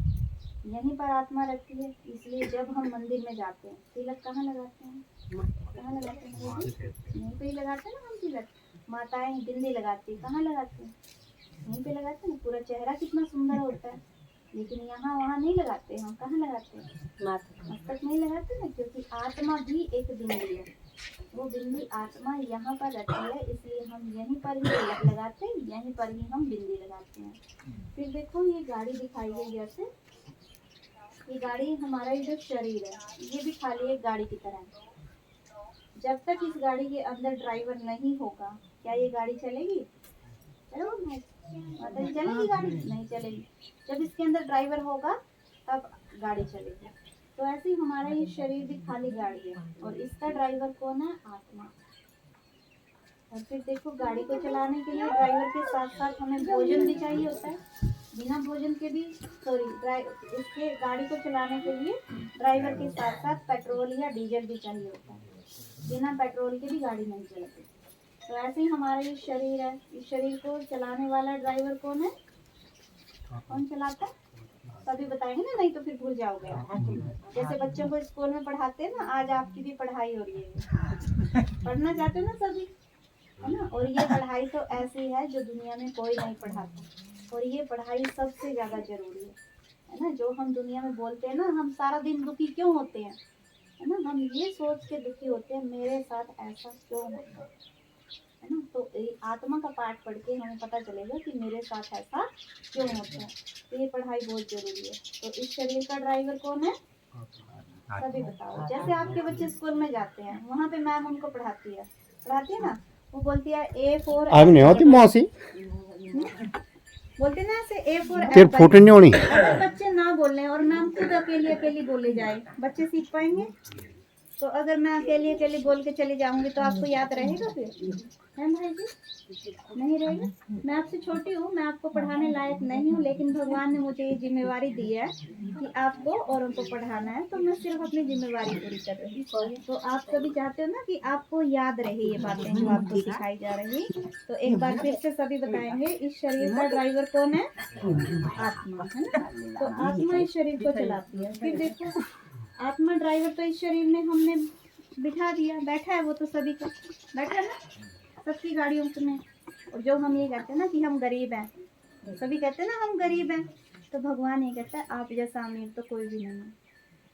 S5: यहीं पर आत्मा रहती है। इसलिए जब हम मंदिर में जाते हैं, तिलक कहाँ लगाते हैं? कहाँ लगाते हैं? यहीं पे ही लगाते हैं ना हम तिलक। माताएं बिंदी लगाती है, कहाँ लगाते हैं? यहीं पे लगाते हैं ना। पूरा चेहरा कितना सुंदर होता है, लेकिन यहाँ वहाँ नहीं लगाते। हम कहाँ लगाते हैं? मस्तक नहीं लगाते ना, क्योंकि आत्मा भी एक बिंदी है। वो बिंदी आत्मा यहाँ पर रहती है, इसलिए हम यहीं पर ही तिलक लगाते हैं, यहीं पर ही हम बिंदी लगाते हैं। फिर देखो ये गाड़ी दिखाई गई जैसे, ये गाड़ी हमारा ये जो शरीर है ये भी खाली एक गाड़ी की तरह है। जब तक इस गाड़ी के अंदर ड्राइवर नहीं होगा, क्या ये गाड़ी चलेगी? चलोगी? मतलब चलेगी गाड़ी? नहीं चलेगी। जब इसके अंदर ड्राइवर होगा तब गाड़ी चलेगी। तो ऐसे ही हमारा ये शरीर भी खाली गाड़ी है, और इसका ड्राइवर कौन है? आत्मा। और फिर देखो गाड़ी को चलाने के लिए ड्राइवर के साथ साथ हमें भोजन भी चाहिए होता है। बिना भोजन के भी इसके गाड़ी को चलाने के लिए ड्राइवर के साथ साथ पेट्रोल या डीजल भी चाहिए होता है। बिना पेट्रोल के भी गाड़ी नहीं चलती। तो ऐसे ही हमारा ये शरीर है, इस शरीर को चलाने वाला ड्राइवर कौन है? कौन चलाता है? सभी बताएंगे ना, नहीं तो फिर भूल जाओगे। जैसे बच्चों को स्कूल में पढ़ाते हैं ना, आज आपकी भी पढ़ाई हो रही है, पढ़ना चाहते हो ना सभी, है ना। और ये पढ़ाई तो ऐसी है जो दुनिया में कोई नहीं पढ़ाता, और ये पढ़ाई सबसे ज्यादा जरूरी है ना। जो हम दुनिया में बोलते हैं ना, हम सारा दिन दुखी क्यों होते हैं, है ना। हम ये सोच के दुखी होते हैं मेरे साथ ऐसा क्यों होता है ना। तो आत्मा का पाठ पढ़ के हमें पता चलेगा कि मेरे साथ ऐसा क्यों होता है। तो ये पढ़ाई बहुत जरूरी है। तो इस शरीर का ड्राइवर कौन है? सभी बताओ। जैसे आपके बच्चे स्कूल में जाते हैं, वहाँ पे मैम उनको पढ़ाती है ना, वो बोलती है A for
S1: नहीं होती मौसी
S5: बोलते ना ऐसे A for
S1: तेरे फोटो नहीं होनी।
S5: अगर बच्चे ना बोले और मैम खुद अकेली बोले जाए, बच्चे सीख पाएंगे? तो अगर मैं अकेली बोल के चली जाऊंगी तो आपको याद रहेगा फिर, है भाई जी? नहीं रहेगा। मैं आपसे छोटी हूँ, मैं आपको पढ़ाने लायक नहीं हूँ, लेकिन भगवान ने मुझे ये जिम्मेवारी दी है कि आपको औरों को पढ़ाना है, तो मैं सिर्फ अपनी जिम्मेवारी पूरी कर रही हूँ। तो आप सभी चाहते हो ना कि आपको याद रहे ये बातें जो आपको सिखाई जा रही। तो एक बार फिर से सभी बताएंगे, इस शरीर का ड्राइवर कौन है? आत्मा, है ना। तो आत्मा इस शरीर को चलाती है। फिर देखो आत्मा ड्राइवर तो इस शरीर में हमने बिठा दिया, बैठा है वो तो सभी का बैठा है ना, सबकी गाड़ियों में। और जो हम ये कहते हैं ना कि हम गरीब हैं, सभी कहते हैं ना हम गरीब हैं, तो भगवान ये कहता है आप जैसा अमीर तो कोई भी नहीं है।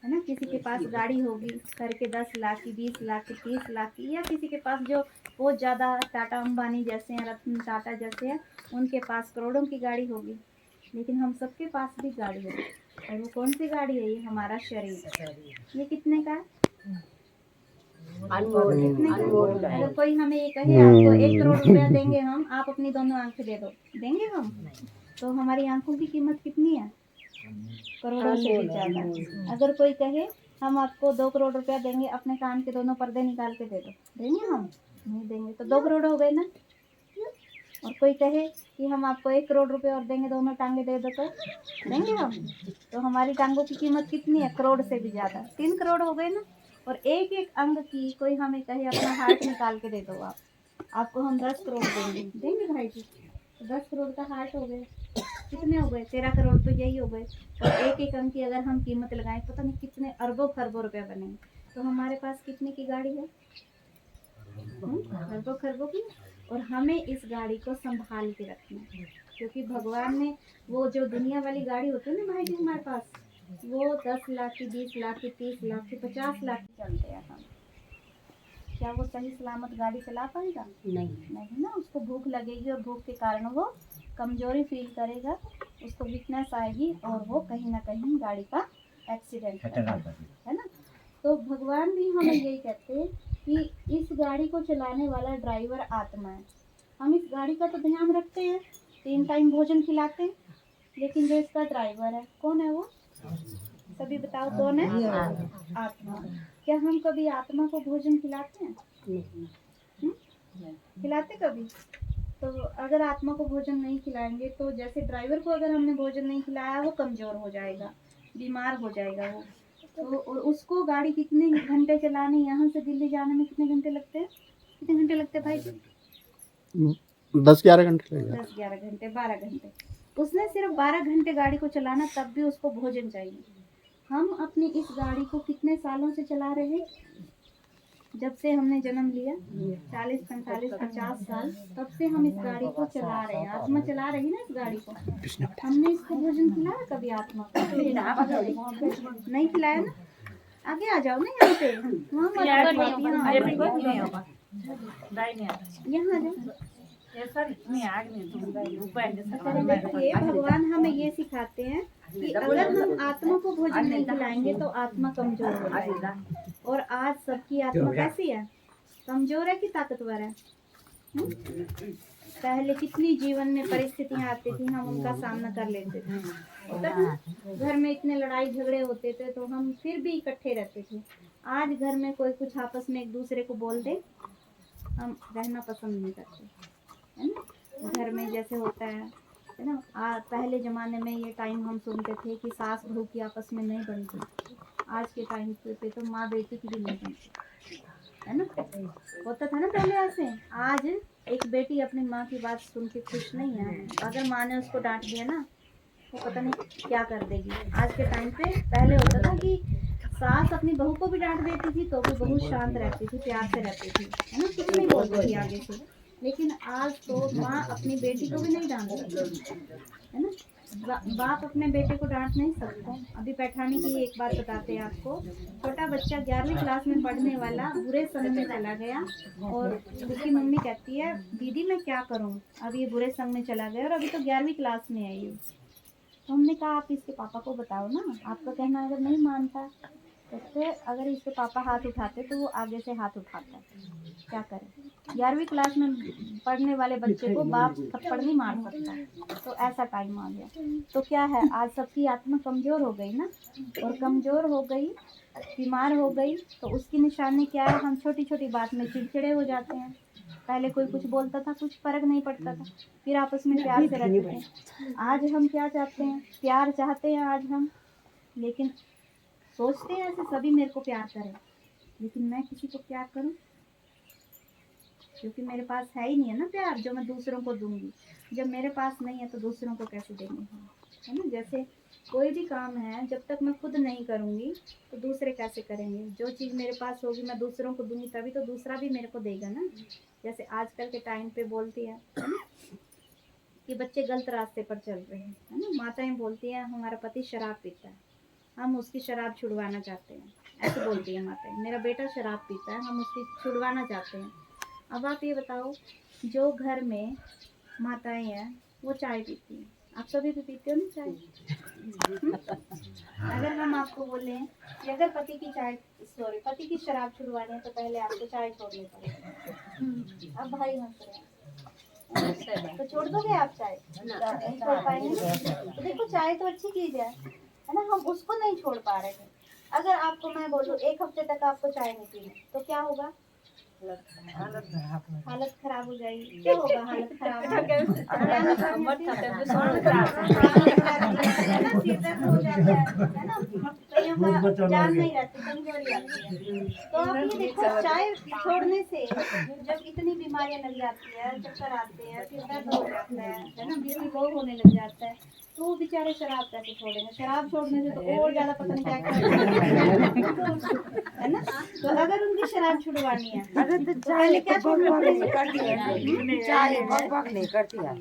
S5: है ना। किसी के पास गाड़ी होगी करके 10 लाख की, 20 लाख की, 30 लाख की, या किसी के पास जो बहुत ज़्यादा टाटा अंबानी जैसे हैं, रतन टाटा जैसे हैं, उनके पास करोड़ों की गाड़ी होगी। लेकिन हम सबके पास भी गाड़ी है, और वो कौन सी गाड़ी है? ये हमारा शरीर। ये कितने का है? कितने का है? अगर कोई हमें ये कहे आपको 1 करोड़ रुपया देंगे हम, आप अपनी दोनों आंखें दे दो, देंगे हम? तो हमारी आंखों की कीमत कितनी है? करोड़ों से भी ज़्यादा। अगर कोई कहे हम आपको 2 करोड़ रुपया देंगे, अपने कान के दोनों पर्दे निकाल के दे दो, देंगे हम? नहीं देंगे। तो 2 करोड़ हो गए ना। और कोई कहे कि हम आपको 1 करोड़ रुपए और देंगे, दोनों टांगे दे दो, तो देंगे हम? तो हमारी टांगों की कीमत कितनी है? करोड़ से भी ज़्यादा। 3 करोड़ हो गए ना। और एक एक अंग की कोई हमें कहे अपना हार्ट निकाल के दे दो आप, आपको हम 10 करोड़ देंगे, देंगे भाई जी? तो 10 करोड़ का हार्ट हो गए, कितने हो गए? 13 करोड़ तो यही हो गए। और एक एक अंग की अगर हम कीमत लगाएं, पता नहीं कितने अरबों खरबों रुपया बनेंगे। तो हमारे पास कितने की गाड़ी है? अरबों खरबों की। और हमें इस गाड़ी को संभाल के रखना है, क्योंकि भगवान ने वो जो दुनिया वाली गाड़ी होती है ना भाई जी हमारे पास, वो 10 लाख की, 20 लाख की, 30 लाख की, 50 लाख की चलते हैं हम। क्या वो सही सलामत गाड़ी चला पाएगा? नहीं ना। उसको भूख लगेगी, और भूख के कारण वो कमजोरी फील करेगा, उसको वीकनेस आएगी, और वो कहीं ना कहीं गाड़ी का एक्सीडेंट है ना। तो भगवान भी हमें यही कहते हैं कि इस गाड़ी को चलाने वाला ड्राइवर आत्मा है। हम इस गाड़ी का तो ध्यान रखते हैं, 3 टाइम भोजन खिलाते हैं, लेकिन जो इसका ड्राइवर है कौन है? वो सभी बताओ कौन है? आत्मा। क्या हम कभी आत्मा को भोजन खिलाते हैं? खिलाते कभी? तो अगर आत्मा को भोजन नहीं खिलाएंगे, तो जैसे ड्राइवर को अगर हमने भोजन नहीं खिलाया, वो कमजोर हो जाएगा, बीमार हो जाएगा वो। तो और उसको गाड़ी कितने घंटे चलानी, यहाँ से दिल्ली जाने में कितने घंटे लगते हैं? कितने घंटे लगते हैं भाई?
S1: 10-11 घंटे लगेगा।
S5: 10-11 घंटे, 12 घंटे। उसने सिर्फ 12 घंटे गाड़ी को चलाना, तब भी उसको भोजन चाहिए। हम अपनी इस गाड़ी को कितने सालों से चला रहे हैं? जब से हमने जन्म लिया, 40, 45, 50 साल, तब से हम इस गाड़ी को चला रहे हैं। आत्मा चला रही ना इस गाड़ी को। हमने इसको भोजन खिलाया कभी आत्मा को? नहीं खिलाया ना। आगे आ जाओ ना, यहाँ पे, वहाँ मत यहाँ आ जाओ। देखिए भगवान हमें ये सिखाते हैं कि अगर हम आत्मा को भोजन नहीं खिलाएंगे तो आत्मा कमजोर हो जाएगा। और आज सबकी आत्मा कैसी है? कमजोर है कि ताकतवर है? पहले कितनी जीवन में परिस्थितियां आती थी, हम उनका सामना कर लेते थे, होता था ना। घर में इतने लड़ाई झगड़े होते थे, तो हम फिर भी इकट्ठे रहते थे। आज घर में कोई कुछ आपस में एक दूसरे को बोल दे, हम रहना पसंद नहीं करते, है ना। घर में जैसे होता है ना। पहले ज़माने में ये टाइम हम सुनते थे कि सास बहू की आपस में नहीं बनती। आज के टाइम पे तो माँ बेटी की भी नहीं बनती, है ना। होता था ना पहले ऐसे। आज एक बेटी अपनी माँ की बात सुन के खुश नहीं है। अगर माँ ने उसको डांट दिया ना, वो पता नहीं क्या कर देगी। आज के टाइम पे पहले होता था कि सास अपनी बहू को भी डांट देती थी, तो भी बहू शांत रहती थी, प्यार से रहती थी, है ना, कुछ नहीं बोलती थी आगे से। लेकिन आज तो माँ अपनी बेटी को भी नहीं डांट सकती, है ना। बाप अपने बेटे को डांट नहीं सकता। अभी पैठानी की एक बात बताते हैं आपको। छोटा बच्चा 11वीं क्लास में पढ़ने वाला बुरे संग में चला गया, और उसकी मम्मी कहती है दीदी मैं क्या करूं, अब ये बुरे संग में चला गया और अभी तो 11वीं क्लास में है ये। तो हमने कहा आप इसके पापा को बताओ ना, आपका कहना अगर नहीं मानता तो फिर अगर इसके पापा हाथ उठाते तो वो आगे से हाथ उठाता, क्या करें। 11वीं क्लास में पढ़ने वाले बच्चे को बाप थप्पड़ नहीं मार सकता। तो ऐसा टाइम आ गया। तो क्या है, आज सबकी आत्मा कमज़ोर हो गई ना, और कमज़ोर हो गई, बीमार हो गई, तो उसकी निशानी क्या है? हम छोटी छोटी बात में चिड़चिड़े हो जाते हैं। पहले कोई कुछ बोलता था, कुछ फर्क नहीं पड़ता था, फिर आपस में प्यार से रहते थे। आज हम क्या चाहते हैं? प्यार चाहते हैं आज हम, लेकिन सोचते हैं ऐसे सभी मेरे को प्यार करें, लेकिन मैं किसी को प्यार करूं? क्योंकि मेरे पास है ही नहीं है ना प्यार जो मैं दूसरों को दूंगी। जब मेरे पास नहीं है तो दूसरों को कैसे देंगे हम, है ना। जैसे कोई भी काम है, जब तक मैं खुद नहीं करूंगी तो दूसरे कैसे करेंगे। जो चीज़ मेरे पास होगी मैं दूसरों को दूंगी, तभी तो दूसरा भी मेरे को देगा ना। जैसे आजकल के टाइम पे बोलती है ना कि बच्चे गलत रास्ते पर चल रहे हैं, है ना। माताएं बोलती हैं हमारा पति शराब पीता है, हम उसकी शराब छुड़वाना चाहते हैं, ऐसे बोलती है माता। मेरा बेटा शराब पीता है, हम उसकी छुड़वाना चाहते हैं। अब आप ये बताओ, जो घर में माताएं हैं वो चाय पीती हैं, आप सभी भी पीते हो ना चाय? अगर हम आपको बोलें कि अगर पति की शराब छुड़वानी है तो पहले आपको चाय छोड़नी पड़ेगी। अब भाई हंस रहे हैं, तो छोड़ दोगे आप चाय? नहीं छोड़ पाएंगे। तो देखो, चाय तो अच्छी चीज है ना, हम उसको नहीं छोड़ पा रहे हैं। अगर आपको मैं बोलूं 1 हफ्ते तक आपको चाय नहीं पीनी, तो क्या होगा? हालत खराब हो जाएगी। क्या होगा हालत खराब? हो जाता है ना, कईयों का जान नहीं रहती, कमजोरी आती है। तो आप ये देखो, चाय छोड़ने से जब इतनी बीमारियां लग जाती है, चक्कर आते हैं, फिर दर्द हो जाता है ना, बीपी लो होने लग जाता है, तो वो बेचारे शराब कैसे छोड़ेंगे? शराब छोड़ने से तो और ज्यादा पता नहीं क्या है ना। तो अगर उनकी शराब छुड़वानी है तो पहले क्या छोड़वानी करती है? चाय नहीं करती है।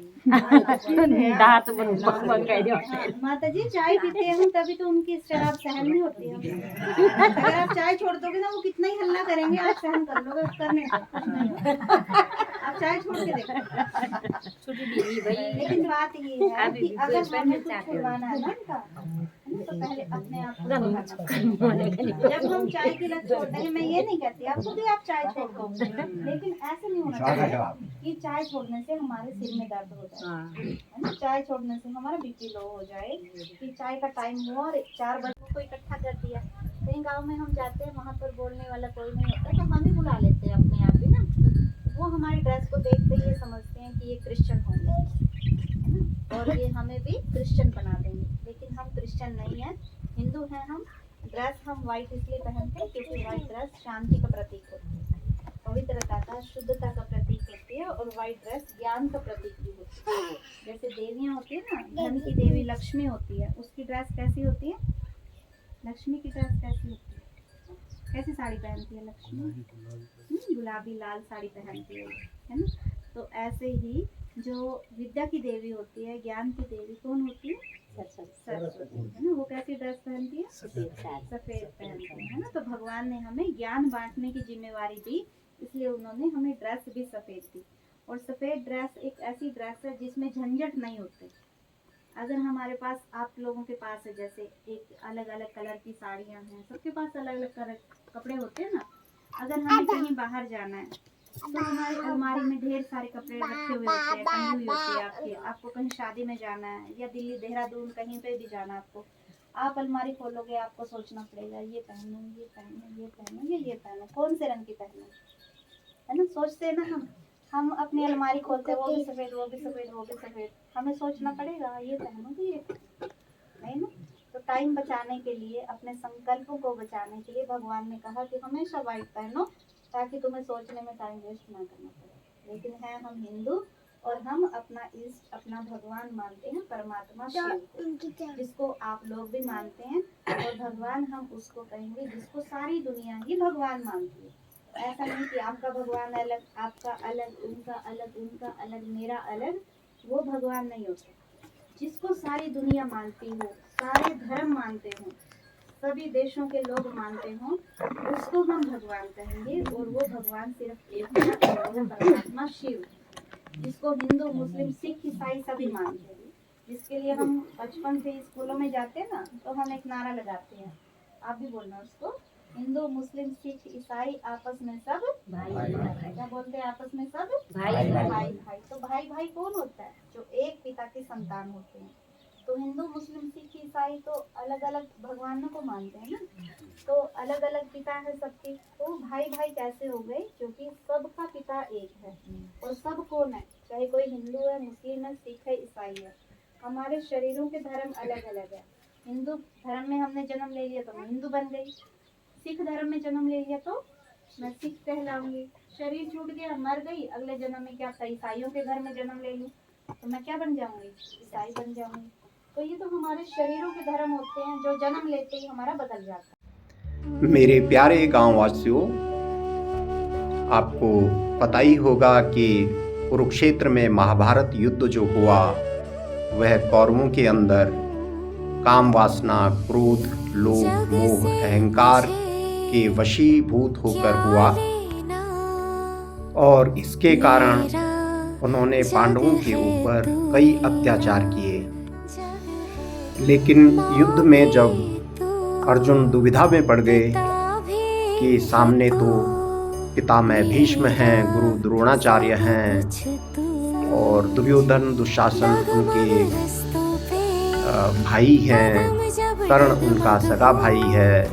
S5: माता जी चाय पीते हैं तभी तो उनकी शराब सहन नहीं होती है। अगर आप चाय छोड़ दोगे ना, वो कितना ही हल्ला करेंगे, आप सहन कर लोगे, करने को कुछ नहीं होगा। आप चाय छोड़ के देखो। लेकिन बात ये है कि अगर हमें कुछ छुड़वाना है ना उनका, तो पहले अपने आप को छुड़वाना। जब हम चाय की लत छोड़ देंगे, मैं ये नहीं कहती आपको कि आप चाय छोड़ दो, लेकिन ऐसे नहीं होना चाहिए कि चाय छोड़ने से हमारे सिर में दर्द हो जाए, है ना, चाय छोड़ने से हमारा बीपी लो हो जाए, कि चाय का टाइम हुआ और 4 बजे को इकट्ठा कर दिया। कहीं गांव में हम जाते हैं, वहाँ पर बोलने वाला कोई नहीं होता, तो हम ही बुला लेते हैं अपने आप ही ना। वो हमारी ड्रेस को देखते ही ये समझते हैं कि ये क्रिश्चियन होंगे, है ना, और ये हमें भी क्रिश्चियन बना देंगे। लेकिन हम क्रिश्चियन नहीं हैं, हिंदू हैं हम। ड्रेस हम वाइट इसलिए पहनते हैं क्योंकि वाइट ड्रेस शांति का प्रतीक होती है, पवित्रता का, शुद्धता का प्रतीक होती है, और वाइट ड्रेस ज्ञान का प्रतीक भी होती है। जैसे देवियाँ होती है ना, धन की देवी लक्ष्मी होती है, उसकी ड्रेस कैसी होती है? लक्ष्मी की ड्रेस कैसी होती है? कैसी साड़ी पहनती है लक्ष्मी? गुलाबी लाल साड़ी पहनती है ना। तो ऐसे ही जो विद्या की देवी होती है, ज्ञान की देवी कौन होती है? सरस्वती, है ना। वो कैसी ड्रेस पहनती है? सफेद पहनती है ना। तो भगवान ने हमें ज्ञान बांटने की जिम्मेवारी दी, इसलिए उन्होंने हमें ड्रेस भी सफेद दी। और सफेद ड्रेस एक ऐसी ड्रेस है जिसमें झंझट नहीं होते। अगर हमारे पास, आप लोगों के पास है जैसे एक अलग अलग कलर की साड़ियाँ हैं, सबके पास अलग अलग कलर कपड़े होते हैं ना। अगर हमें कहीं बाहर जाना है तो हमारी अलमारी में ढेर सारे कपड़े रखे हुए होते हैं, टंगी हुई होती है आपके। आपको कहीं शादी में जाना है या दिल्ली देहरादून कहीं पे भी जाना आपको, आप अलमारी खोलोगे, आपको सोचना पड़ेगा ये पहनूं, ये पहनूं, ये पहनूं, ये पहनूं, कौन से रंग की पहनूं, है ना। सोचते हैं ना हम अपनी अलमारी खोलते हैं, वो भी सफेद, वो भी सफेद, वो भी सफेद। हमें सोचना पड़ेगा ये पहनूं कि ये नहीं ना। तो टाइम बचाने के लिए, अपने संकल्पों को बचाने के लिए भगवान ने कहा कि हमेशा वाइट पहनो, ताकि तुम्हें सोचने में टाइम वेस्ट ना करना पड़े। लेकिन है हम हिंदू, और हम अपना इष्ट, अपना भगवान मानते हैं, परमात्मा शिव, जिसको आप लोग भी मानते हैं। और भगवान हम उसको कहेंगे जिसको सारी दुनिया ही भगवान मानती है। ऐसा नहीं कि आपका भगवान अलग, आपका अलग, उनका अलग, उनका अलग, मेरा अलग, वो भगवान नहीं होता। जिसको सारी दुनिया मानती हो, सारे धर्म मानते हो, सभी देशों के लोग मानते हो, उसको हम भगवान कहेंगे। और वो भगवान सिर्फ एक है, वो परमात्मा शिव, जिसको हिंदू, मुस्लिम, सिख, ईसाई सभी मानते हैं। जिसके लिए हम बचपन से स्कूलों में जाते हैं ना, तो हम एक नारा लगाते हैं, आप भी बोलना उसको, हिंदू, मुस्लिम, सिख, ईसाई आपस में सब भाई। क्या बोलते हैं? आपस में सब भाई भाई। तो भाई भाई कौन होता है? जो एक पिता के संतान होते हैं। तो हिंदू, मुस्लिम, सिख, ईसाई तो अलग अलग भगवानों को मानते हैं ना, तो अलग अलग पिता है सबके। तो भाई भाई कैसे हो गए? क्योंकि सबका पिता एक है। और सब कौन है? चाहे कोई हिंदू है, मुस्लिम है, सिख है, ईसाई है, हमारे शरीरों के धर्म अलग अलग है। हिंदू धर्म में हमने जन्म ले लिया तो मैं हिंदू बन गई, सिख धर्म में जन्म ले लिया तो मैं सिख कहलाऊंगी। शरीर छूट गया, मर गई, अगले जन्म में क्या ईसाइयों के घर में जन्म ले लूं तो मैं क्या बन जाऊंगी? ईसाई बन जाऊंगी। तो ये तो हमारे शरीरों के धर्म होते हैं, जो जन्म लेते ही हमारा बदल जाता है।
S1: मेरे प्यारे गाँव वासियों, आपको पता ही होगा कि कुरुक्षेत्र में महाभारत युद्ध जो हुआ, वह कौरवों के अंदर काम वासना, क्रोध, लोभ, मोह, अहंकार के वशीभूत होकर हुआ और इसके कारण उन्होंने पांडवों के ऊपर कई अत्याचार किए। लेकिन युद्ध में जब अर्जुन दुविधा में पड़ गए कि सामने तो पितामह भीष्म हैं, गुरु द्रोणाचार्य हैं और दुर्योधन दुशासन उनके भाई हैं, कर्ण उनका सगा भाई है,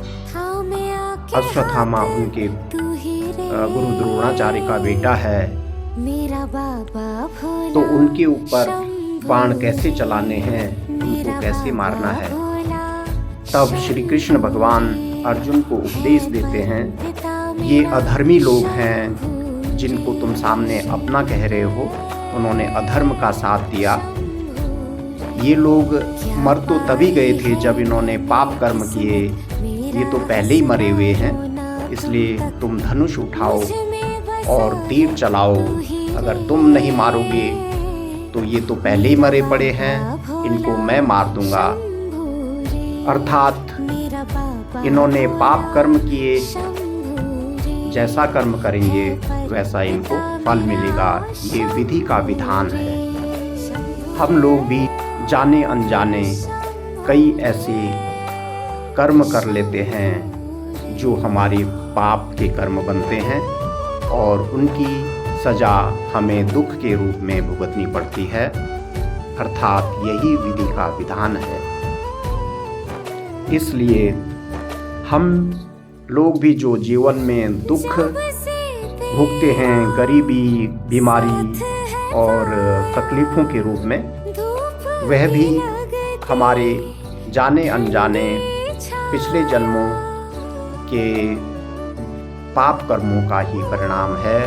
S1: अश्वत्थामा उनके गुरु द्रोणाचार्य का बेटा है, तो उनके ऊपर बाण कैसे चलाने हैं, उनको कैसे मारना है। तब श्री कृष्ण भगवान अर्जुन को उपदेश देते हैं, ये अधर्मी लोग हैं जिनको तुम सामने अपना कह रहे हो, उन्होंने अधर्म का साथ दिया। ये लोग मर तो तभी गए थे जब इन्होंने पाप कर्म किए, ये तो पहले ही मरे हुए हैं, इसलिए तुम धनुष उठाओ और तीर चलाओ। अगर तुम नहीं मारोगे तो ये तो पहले ही मरे पड़े हैं, इनको मैं मार दूंगा। अर्थात इन्होंने पाप कर्म किए, जैसा कर्म करेंगे वैसा इनको फल मिलेगा। ये विधि का विधान है। हम लोग भी जाने अनजाने कई ऐसे कर्म कर लेते हैं जो हमारे पाप के कर्म बनते हैं और उनकी सजा हमें दुख के रूप में भुगतनी पड़ती है। अर्थात यही विधि का विधान है। इसलिए हम लोग भी जो जीवन में दुख भुगते हैं, गरीबी, बीमारी और तकलीफ़ों के रूप में, वह भी हमारे जाने अनजाने पिछले जन्मों के पाप कर्मों का ही परिणाम है,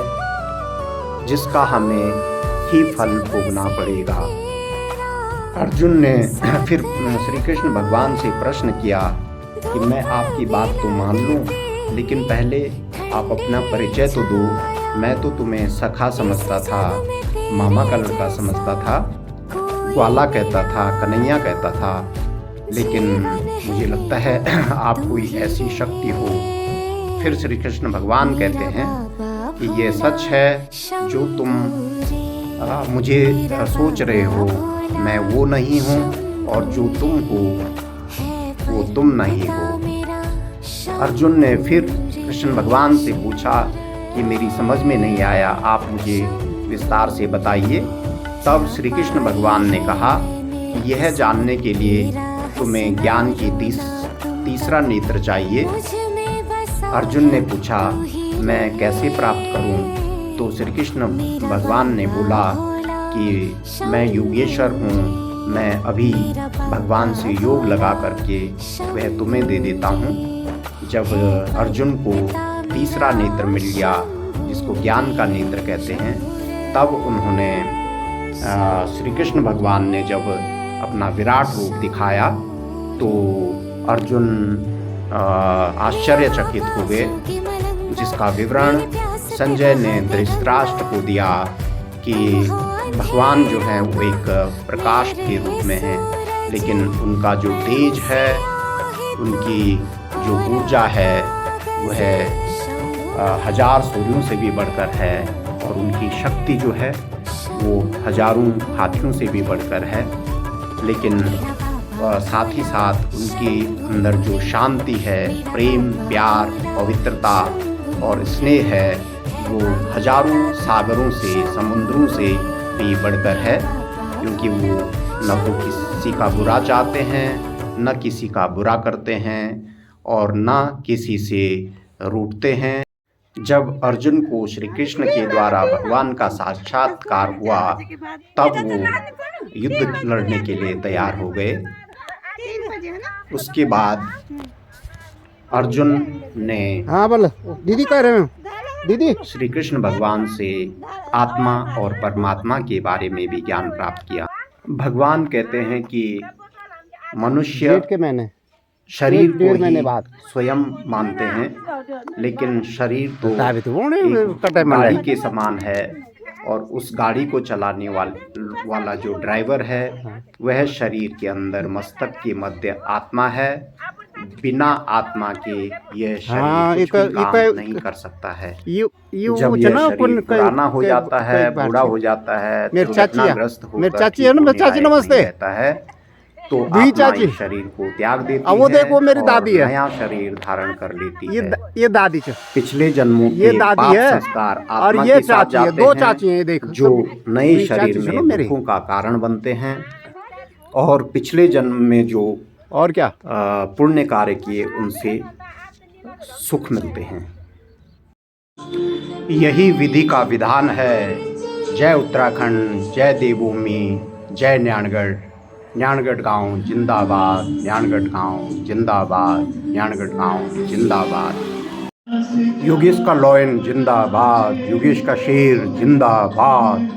S1: जिसका हमें ही फल भोगना पड़ेगा। अर्जुन ने फिर श्री कृष्ण भगवान से प्रश्न किया कि मैं आपकी बात तो मान लूं, लेकिन पहले आप अपना परिचय तो दो। मैं तो तुम्हें सखा समझता था, मामा का लड़का समझता था, ग्वाला कहता था, कन्हैया कहता था, लेकिन मुझे लगता है आप कोई ऐसी शक्ति हो। फिर श्री कृष्ण भगवान कहते हैं कि ये सच है जो तुम मुझे सोच रहे हो, मैं वो नहीं हूँ और जो तुम हो वो तुम नहीं हो। अर्जुन ने फिर कृष्ण भगवान से पूछा कि मेरी समझ में नहीं आया, आप मुझे विस्तार से बताइए। तब श्री कृष्ण भगवान ने कहा कि यह जानने के लिए तुम्हें ज्ञान की तीसरा नेत्र चाहिए। अर्जुन ने पूछा मैं कैसे प्राप्त करूं? तो श्री कृष्ण भगवान ने बोला कि मैं योगेश्वर हूँ, मैं अभी भगवान से योग लगा करके वह तुम्हें दे देता हूँ। जब अर्जुन को तीसरा नेत्र मिल गया, जिसको ज्ञान का नेत्र कहते हैं, तब उन्होंने श्री कृष्ण भगवान ने जब अपना विराट रूप दिखाया तो अर्जुन आश्चर्यचकित हो गए, जिसका विवरण संजय ने धृतराष्ट्र को दिया कि भगवान जो हैं वो एक प्रकाश के रूप में हैं, लेकिन उनका जो तेज है, उनकी जो ऊर्जा है वह हजार सूर्यों से भी बढ़कर है और उनकी शक्ति जो है वो हजारों हाथियों से भी बढ़कर है। लेकिन साथ ही साथ उनके अंदर जो शांति है, प्रेम, प्यार, पवित्रता और स्नेह है, वो हजारों सागरों से, समुद्रों से भी बढ़कर है, क्योंकि वो न तो किसी का बुरा चाहते हैं, न किसी का बुरा करते हैं और न किसी से रूठते हैं। जब अर्जुन को श्री कृष्ण के द्वारा भगवान का साक्षात्कार हुआ, तब वो युद्ध लड़ने के लिए तैयार हो गए। उसके बाद अर्जुन ने
S7: दीदी कह रहे हो दीदी
S1: श्री कृष्ण भगवान से आत्मा और परमात्मा के बारे में भी ज्ञान प्राप्त किया। भगवान कहते हैं कि मनुष्य शरीर को ही स्वयं मानते हैं, लेकिन शरीर तो एक गाड़ी के समान है, और उस गाड़ी को चलाने वाला जो ड्राइवर है वह शरीर के अंदर मस्तक के मध्य आत्मा है। बिना आत्मा के यह
S7: हाँ,
S1: शरीर कुछ भी काम
S7: इका-
S1: नहीं कर सकता है।
S7: ये
S1: जब
S7: वो
S1: यह
S7: जना
S1: शरीर
S7: अपन
S1: पुराना हो जाता है,
S7: बार
S1: बूढ़ा
S7: से।
S1: हो जाता है,
S7: मेरी चाची है।
S1: दुर्घटनाग्रस्त होकर
S7: मेरी चाची
S1: ठीक
S7: है ना, मेरी
S1: होने
S7: चाची
S1: लायक
S7: नमस्ते।
S1: नहीं रहता है, तो
S7: दी
S1: आत्मा
S7: चाची।
S1: इस शरीर को त्याग देती
S7: अब वो
S1: है
S7: देखो मेरी
S1: और
S7: दादी है।
S1: नया शरीर धारण कर लेती है।
S7: ये दादी च
S1: पिछले जन्मों
S7: ये
S1: के
S7: दादी
S1: पाप
S7: है
S1: संस्कार
S7: और
S1: आत्मा
S7: ये
S1: के साथ
S7: चाची है,
S1: जाते
S7: दो
S1: हैं,
S7: चाची हैं, ये देख
S1: जो नए
S7: मेरी
S1: शरीर
S7: चाची सुनो
S1: में
S7: मेरी।
S1: दुखों का कारण बनते हैं और पिछले जन्म में जो
S7: और क्या
S1: पुण्य कार्य किए उनसे सुख मिलते हैं। यही विधि का विधान है। जय उत्तराखंड, जय देवभूमि, जय न्याणगढ़। न्याणगढ़ गांव जिंदाबाद, न्याणगढ़ गांव जिंदाबाद, न्याणगढ़ गांव जिंदाबाद। योगेश का लॉयन जिंदाबाद, योगेश का शेर जिंदाबाद।